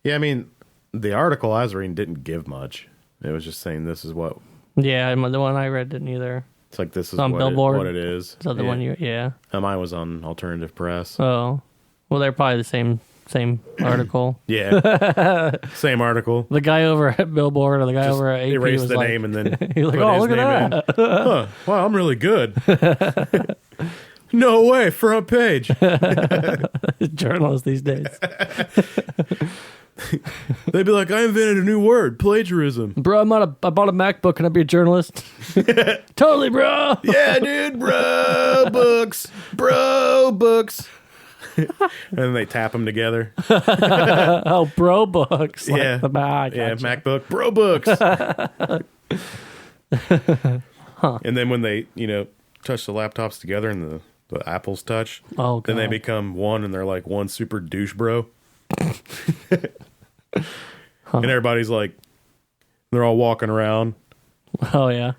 Yeah, I mean, the article I was reading didn't give much. It was just saying this is what... Yeah, the one I read didn't either. It's like this is on what Billboard. What it is. Is that the one you... Yeah. Mine was on Alternative Press. Oh. Well, they're probably the same Same article. Yeah. Same article. The guy over at Billboard or the guy Just over at AP erase was the like, name and then he was like, put oh, his look at name that. in. Huh. Wow, I'm really good. No way, front page. Journalists these days. They'd be like, I invented a new word, plagiarism. Bro, I bought a MacBook. Can I be a journalist? Totally, bro. Yeah, dude, bro books. Bro books. And then they tap them together. Oh, bro books. Like Yeah. the Mac. Yeah, Gotcha. MacBook, bro books. And then when they, touch the laptops together and the apples touch, Oh, then they God. become one and they're like one super douche bro. And everybody's like, they're all walking around. Oh, yeah.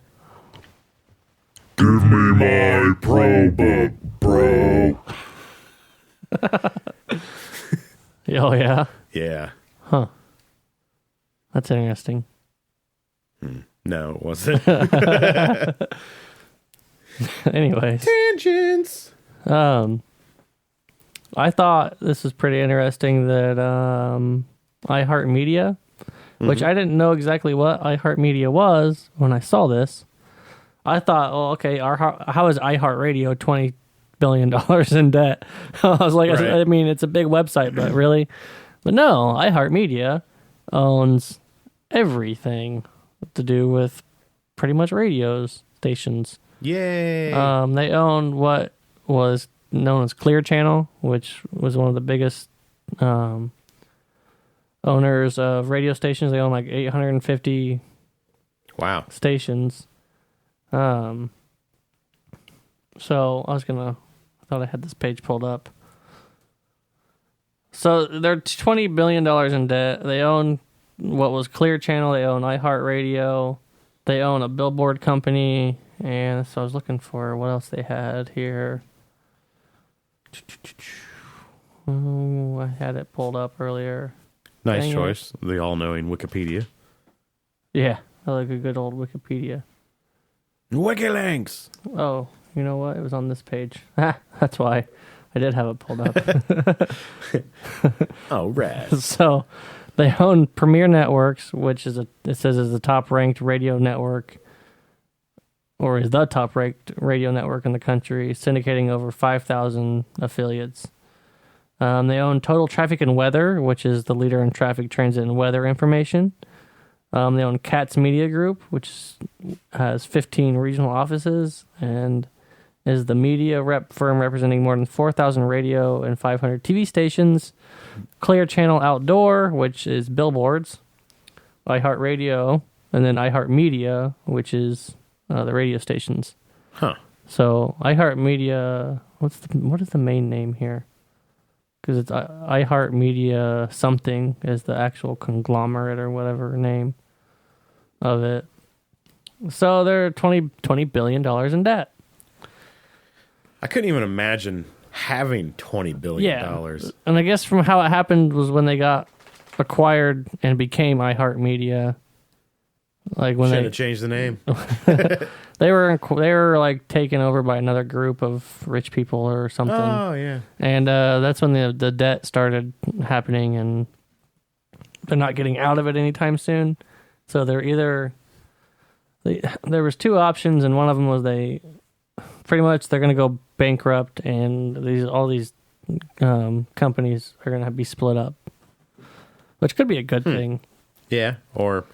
Give me my pro book, bro. Oh, yeah. Yeah. That's interesting. No, it wasn't. Anyways. Tangents. I thought this was pretty interesting that iHeartMedia, which I didn't know exactly what iHeartMedia was when I saw this. I thought, well, okay, how is iHeartRadio $20 billion in debt? I was like, Right. I mean, it's a big website, but really? But no, iHeartMedia owns everything to do with pretty much radio stations. Yay. They own what was known as Clear Channel, which was one of the biggest owners of radio stations. They own like 850 Wow. stations. So I thought I had this page pulled up. So they're $20 billion in debt. They own what was Clear Channel. They own iHeartRadio. They own a billboard company. And so I was looking for what else they had here. Oh, I had it pulled up earlier. Nice Dang it. choice. The all-knowing Wikipedia. Yeah, I like a good old Wikipedia. Wikilinks. Oh, you know what? It was on this page. That's why I did have it pulled up. Oh, rad. So they own Premier Networks, which is it says is the top-ranked radio network, or is the top-ranked radio network in the country, syndicating over 5,000 affiliates. They own Total Traffic and Weather, which is the leader in traffic, transit, and weather information. They own Katz Media Group, which has 15 regional offices and is the media rep firm representing more than 4,000 radio and 500 TV stations. Clear Channel Outdoor, which is billboards. iHeartRadio, and then iHeartMedia, which is the radio stations. Huh. So iHeartMedia, what is the main name here? Because it's iHeartMedia something is the actual conglomerate or whatever name of it. So they're $20 billion in debt. I couldn't even imagine having $20 billion. Yeah. And I guess from how it happened was when they got acquired and became iHeartMedia. Like when Should they have changed the name. they were like taken over by another group of rich people or something. Oh, yeah. And that's when the debt started happening, and they're not getting out of it anytime soon. So there was two options, and one of them was they're going to go bankrupt, and all these companies are going to be split up, which could be a good thing. Yeah. Or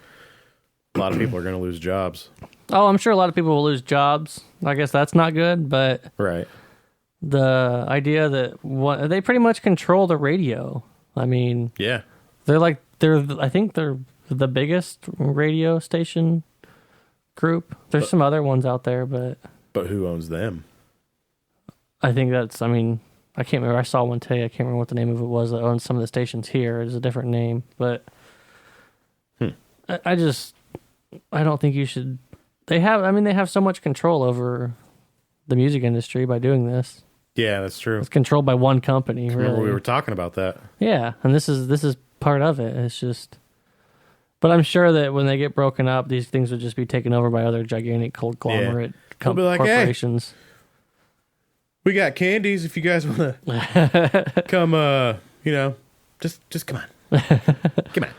a lot of people are going to lose jobs. Oh, I'm sure a lot of people will lose jobs. I guess that's not good, but Right. the idea that they pretty much control the radio. I mean, Yeah. I think they're the biggest radio station group. There's some other ones out there, but But who owns them? I think I can't remember. I saw one today. I can't remember what the name of it was that owns some of the stations here. It's a different name, but I don't think you should. They have so much control over the music industry by doing this. Yeah, that's true. It's controlled by one company, really. Remember we were talking about that. Yeah, and this is part of it. It's just, but I'm sure that when they get broken up, these things would just be taken over by other gigantic conglomerate They'll be like, "Hey, corporations. We got candies if you guys want to come, Just come on. Come on.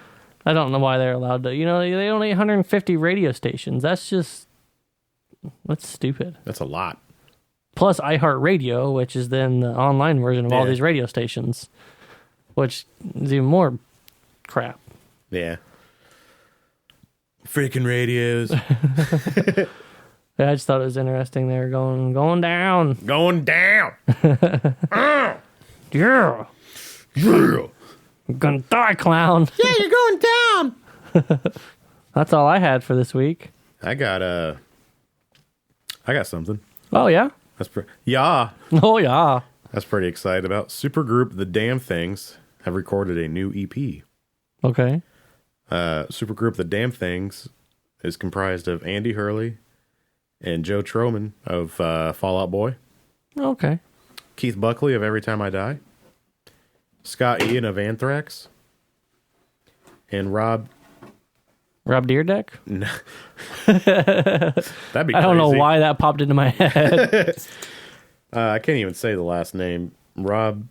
I don't know why they're allowed to. You know, they own 850 radio stations. That's stupid. That's a lot. Plus iHeartRadio, which is then the online version of all Yeah. these radio stations, which is even more crap. Yeah. Freaking radios. Yeah, I just thought it was interesting. They were going down. Going down. Yeah. Yeah. You're gonna die, clown. Yeah, you're going down. That's all I had for this week. I got something. Oh, yeah? Yeah. Oh, yeah. That's pretty excited about. Supergroup The Damn Things have recorded a new EP. Okay. Supergroup The Damn Things is comprised of Andy Hurley and Joe Troman of Fall Out Boy, Okay. Keith Buckley of Every Time I Die, Scott Ian of Anthrax, and Rob Deerdeck? No. That'd be crazy. I don't know why that popped into my head. I can't even say the last name. Rob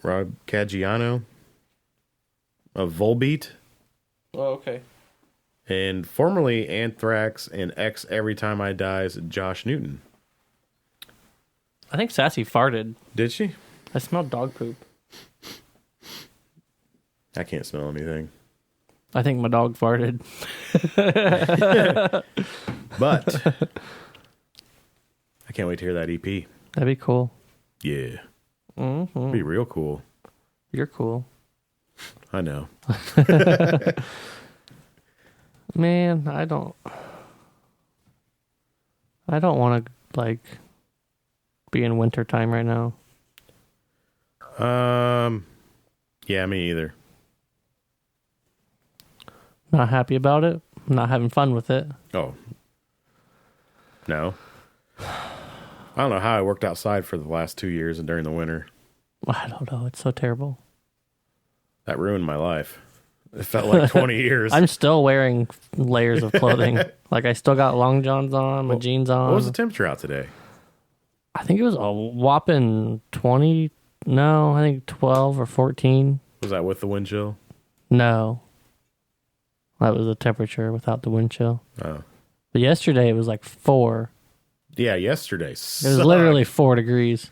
Caggiano of Volbeat. Oh, okay. And formerly Anthrax and ex Every Time I Die's Josh Newton. I think Sassy farted. Did she? I smelled dog poop. I can't smell anything. I think my dog farted. But I can't wait to hear that EP. That'd be cool. Yeah. Mm-hmm. Be real cool. You're cool. I know. Man, I don't want to, like, be in winter time right now. Yeah, me either. Not happy about it. Not having fun with it. Oh. No. I don't know how I worked outside for the last 2 years and during the winter. I don't know. It's so terrible. That ruined my life. It felt like 20 years. I'm still wearing layers of clothing. Like, I still got long johns on, my jeans on. What was the temperature out today? I think it was a whopping 20. No, I think 12 or 14. Was that with the wind chill? No. That was the temperature without the wind chill. Oh. But yesterday it was like 4. Yeah, yesterday. It was literally 4 degrees.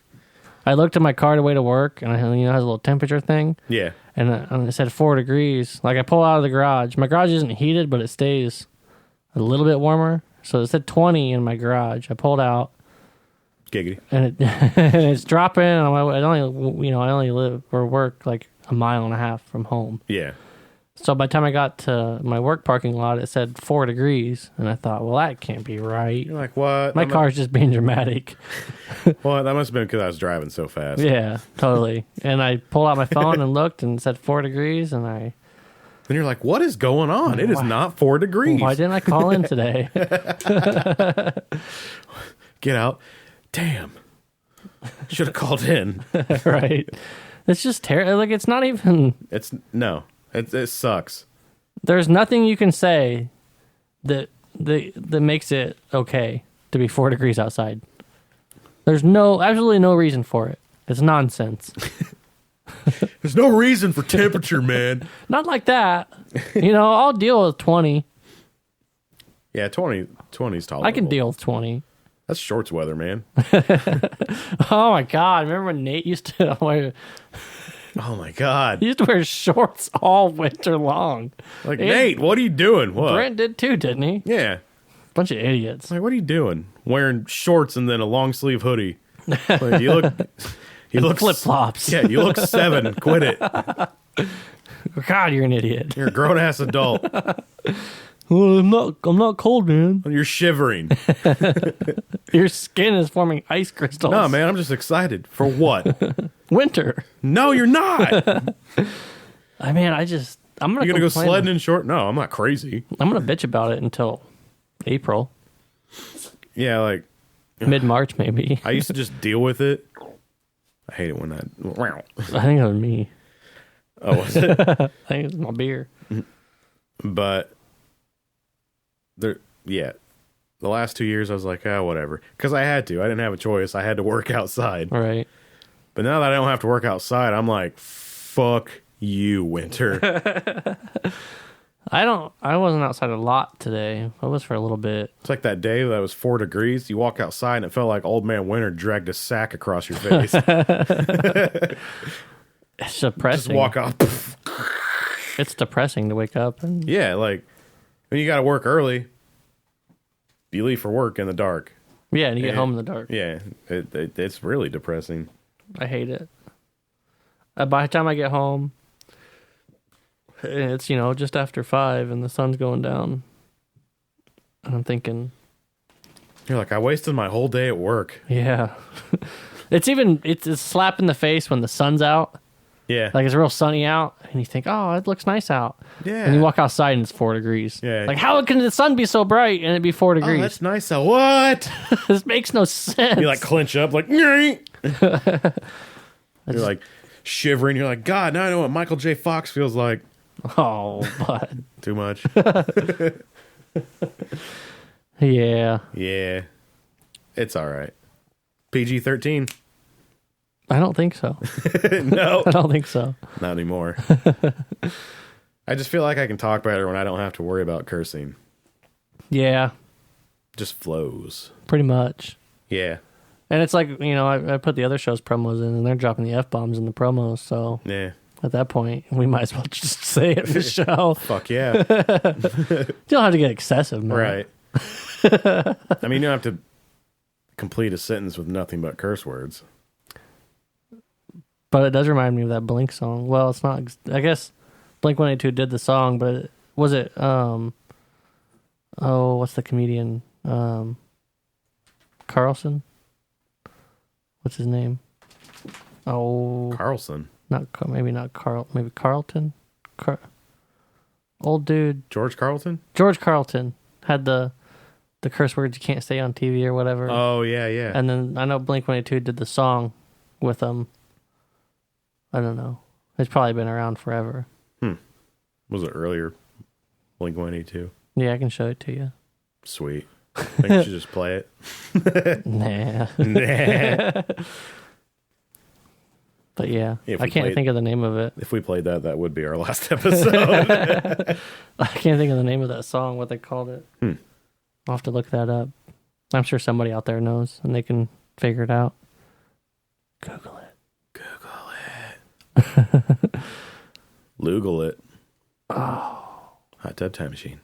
I looked at my car to way to work, and it has a little temperature thing. Yeah. And it said 4 degrees. Like, I pull out of the garage. My garage isn't heated, but it stays a little bit warmer. So it said 20 in my garage. I pulled out. Giggity. And and it's dropping. And I only live or work like a mile and a half from home. Yeah. So by the time I got to my work parking lot, it said 4 degrees. And I thought, well, that can't be right. You're like, what? My car's just being dramatic. Well, that must have been because I was driving so fast. Yeah, totally. And I pulled out my phone and looked, and it said 4 degrees. And And you're like, what is going on? It is not 4 degrees. Why didn't I call in today? Get out. Damn. Should have called in. Right. It's just terrible. Like, it's not even... It sucks. There's nothing you can say that makes it okay to be 4 degrees outside. There's absolutely no reason for it. It's nonsense. There's no reason for temperature, man. Not like that. I'll deal with 20. Yeah, 20 is tolerable. I can deal with 20. That's shorts weather, man. Oh my God. Remember when Nate used to wear... Oh my God. He used to wear shorts all winter long. Like, Nate, what are you doing? What? Brent did too, didn't he? Yeah. Bunch of idiots. Like, what are you doing? Wearing shorts and then a long sleeve hoodie. Like, you look flip flops. Yeah, you look 7. Quit it. God, you're an idiot. You're a grown ass adult. Well, I'm not cold, man. You're shivering. Your skin is forming ice crystals. No, man, I'm just excited. For what? Winter. No, you're not. I'm gonna You're gonna go sledding in short? No, I'm not crazy. I'm gonna bitch about it until April. Yeah, like mid-March maybe. I used to just deal with it. I hate it when that. I think it was me. Oh, was it? I think it's my beer. But the last 2 years I was like, whatever, because I had to. I didn't have a choice. I had to work outside. Right. But now that I don't have to work outside, I'm like, fuck you, winter. I wasn't outside a lot today. I was for a little bit. It's like that day that was 4 degrees. You walk outside and it felt like old man winter dragged a sack across your face. It's depressing. Just walk off. It's depressing to wake up and Yeah, like when you got to work early, you leave for work in the dark. yeah, and you get home in the dark. Yeah, it's really depressing. I hate it. By the time I get home, it's just after 5 and the sun's going down, and I'm thinking, You're like, I wasted my whole day at work. yeah. it's a slap in the face when the sun's out. Yeah, Like it's real sunny out, and you think, "Oh, it looks nice out." yeah. And you walk outside, and it's 4 degrees. Yeah. Like, how can the sun be so bright and it be 4 Oh, degrees? that's nice. What? This makes no sense. You like clench up, like. You're like shivering. You're like, God, now I know what Michael J. Fox feels like. oh, but Too much. yeah, Yeah, it's all right. PG-13. I don't think so. No, I don't think so. not anymore. I just feel like I can talk better when I don't have to worry about cursing. Yeah, Just flows. pretty much. Yeah, And it's like, I put the other show's promos in, and they're dropping the F-bombs in the promos, so yeah. at that point, we might as well just say it in the show. Fuck yeah. You don't have to get excessive, man. Right. I mean, you don't have to complete a sentence with nothing but curse words. But it does remind me of that Blink song. Well, it's not. I guess Blink-182 did the song, but was it? What's the comedian? Carlson. What's his name? Oh, Carlson. maybe not Carl. Maybe Carlton. Old dude. George Carlton? George Carlton had the curse words you can't say on TV or whatever. Oh, yeah, yeah. And then I know Blink-182 did the song with them. I don't know. It's probably been around forever. Was it earlier? Blink-182. Yeah, I can show it to you. Sweet. I think you should just play it. Nah. Nah. But yeah, If I we can't played- think of the name of it. If we played that, that would be our last episode. I can't think of the name of that song, what they called it. I'll have to look that up. I'm sure somebody out there knows, and they can figure it out. Google it. Lugal it. Oh. Hot Tub Time Machine.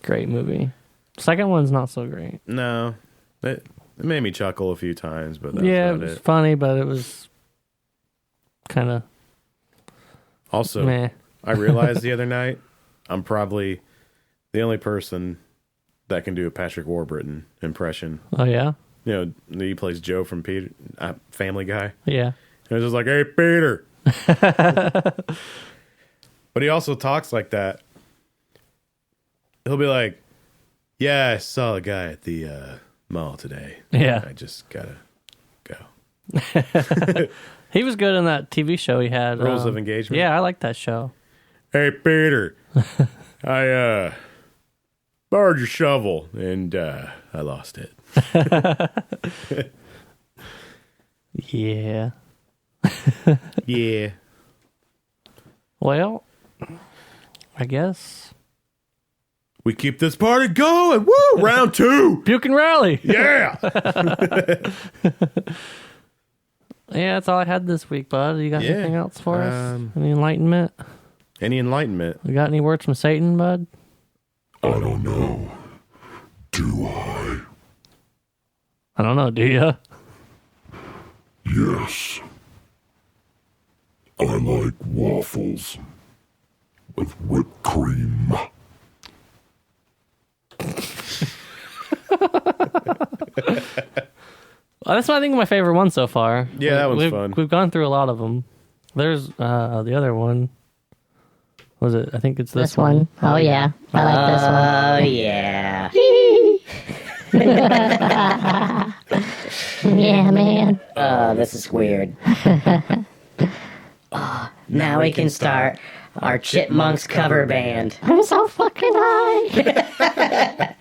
Great movie. Second one's not so great. No. It made me chuckle a few times, but that's Yeah, it about was it. funny, but it was kind of Also, meh. I realized the other night, I'm probably the only person that can do a Patrick Warburton impression. Oh, yeah? You know, he plays Joe from Peter, Family Guy. Yeah. And it's just like, hey, Peter. But he also talks like that. He'll be like, yeah, I saw a guy at the mall today. Yeah. I just gotta go. He was good in that TV show he had. Rules of Engagement? Yeah, I like that show. Hey, Peter. I borrowed your shovel and I lost it. Yeah. Yeah. Well, I guess. We keep this party going. Woo! Round 2. Puke and rally. Yeah. Yeah, that's all I had this week, bud. You got Yeah. anything else for us? Any enlightenment? Any enlightenment? You got any words from Satan, bud? I don't know. Do I? I don't know, do you? Yes. I like waffles with whipped cream. Well, that's I think my favorite one so far. Yeah, that one's we've, fun. We've gone through a lot of them. There's the other one. Was it? I think it's this one. Oh, yeah. I like this one. Yeah, man. Oh, this is weird. Oh, now we can start our Chipmunks cover band. I'm so fucking high.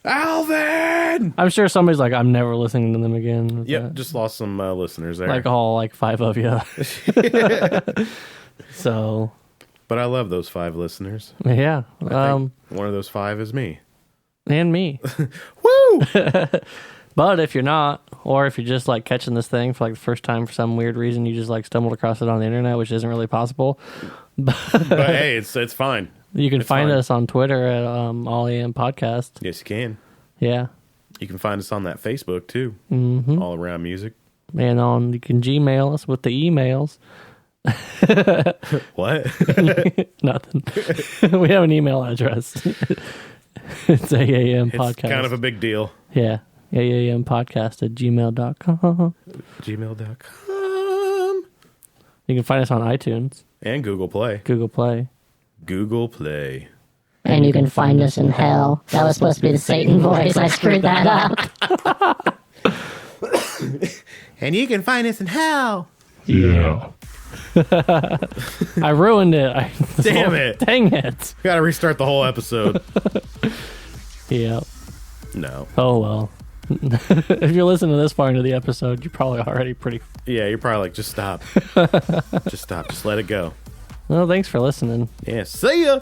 Alvin! I'm sure somebody's like, I'm never listening to them again. Yep, just lost some listeners there. Like all like 5 of you. So. But I love those 5 listeners. Yeah. I think one of those 5 is me. And me. Woo! But if you're not, or if you're just like catching this thing for like the first time for some weird reason, you just like stumbled across it on the internet, which isn't really possible. But hey, it's fine. You can find us on Twitter at All AM Podcast. Yes, you can. Yeah. You can find us on that Facebook too. Mm-hmm. All Around Music. And you can Gmail us with the emails. What? Nothing. We have an email address. It's AAM Podcast. It's kind of a big deal. Yeah. AAM Podcast at gmail.com. Gmail.com. You can find us on iTunes. And Google Play. Google Play. Google Play. And you can find us in hell. That was supposed to be the Satan voice. I screwed that up. And you can find us in hell. Yeah. I ruined it. Damn it. Dang it. Gotta restart the whole episode. Yep. No. Oh, well. If you're listening to this far into the episode, you're probably already pretty... Yeah, you're probably like, just stop. Just stop. Just let it go. Well, thanks for listening. Yeah, see ya.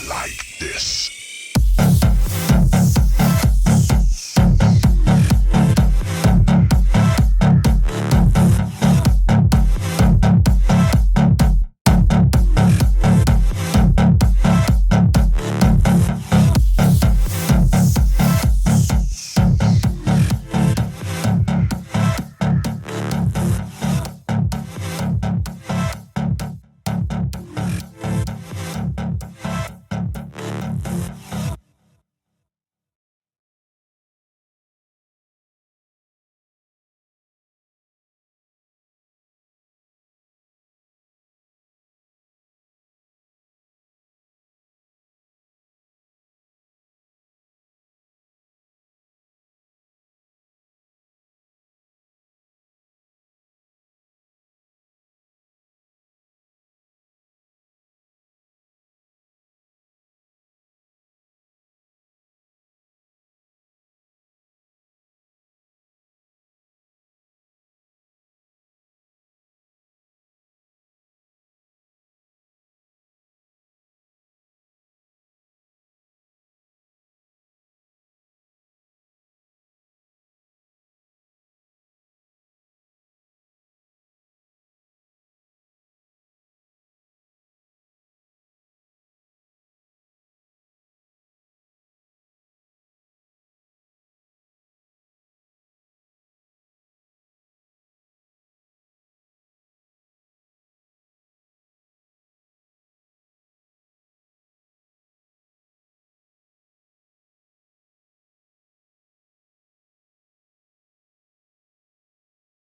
Like this.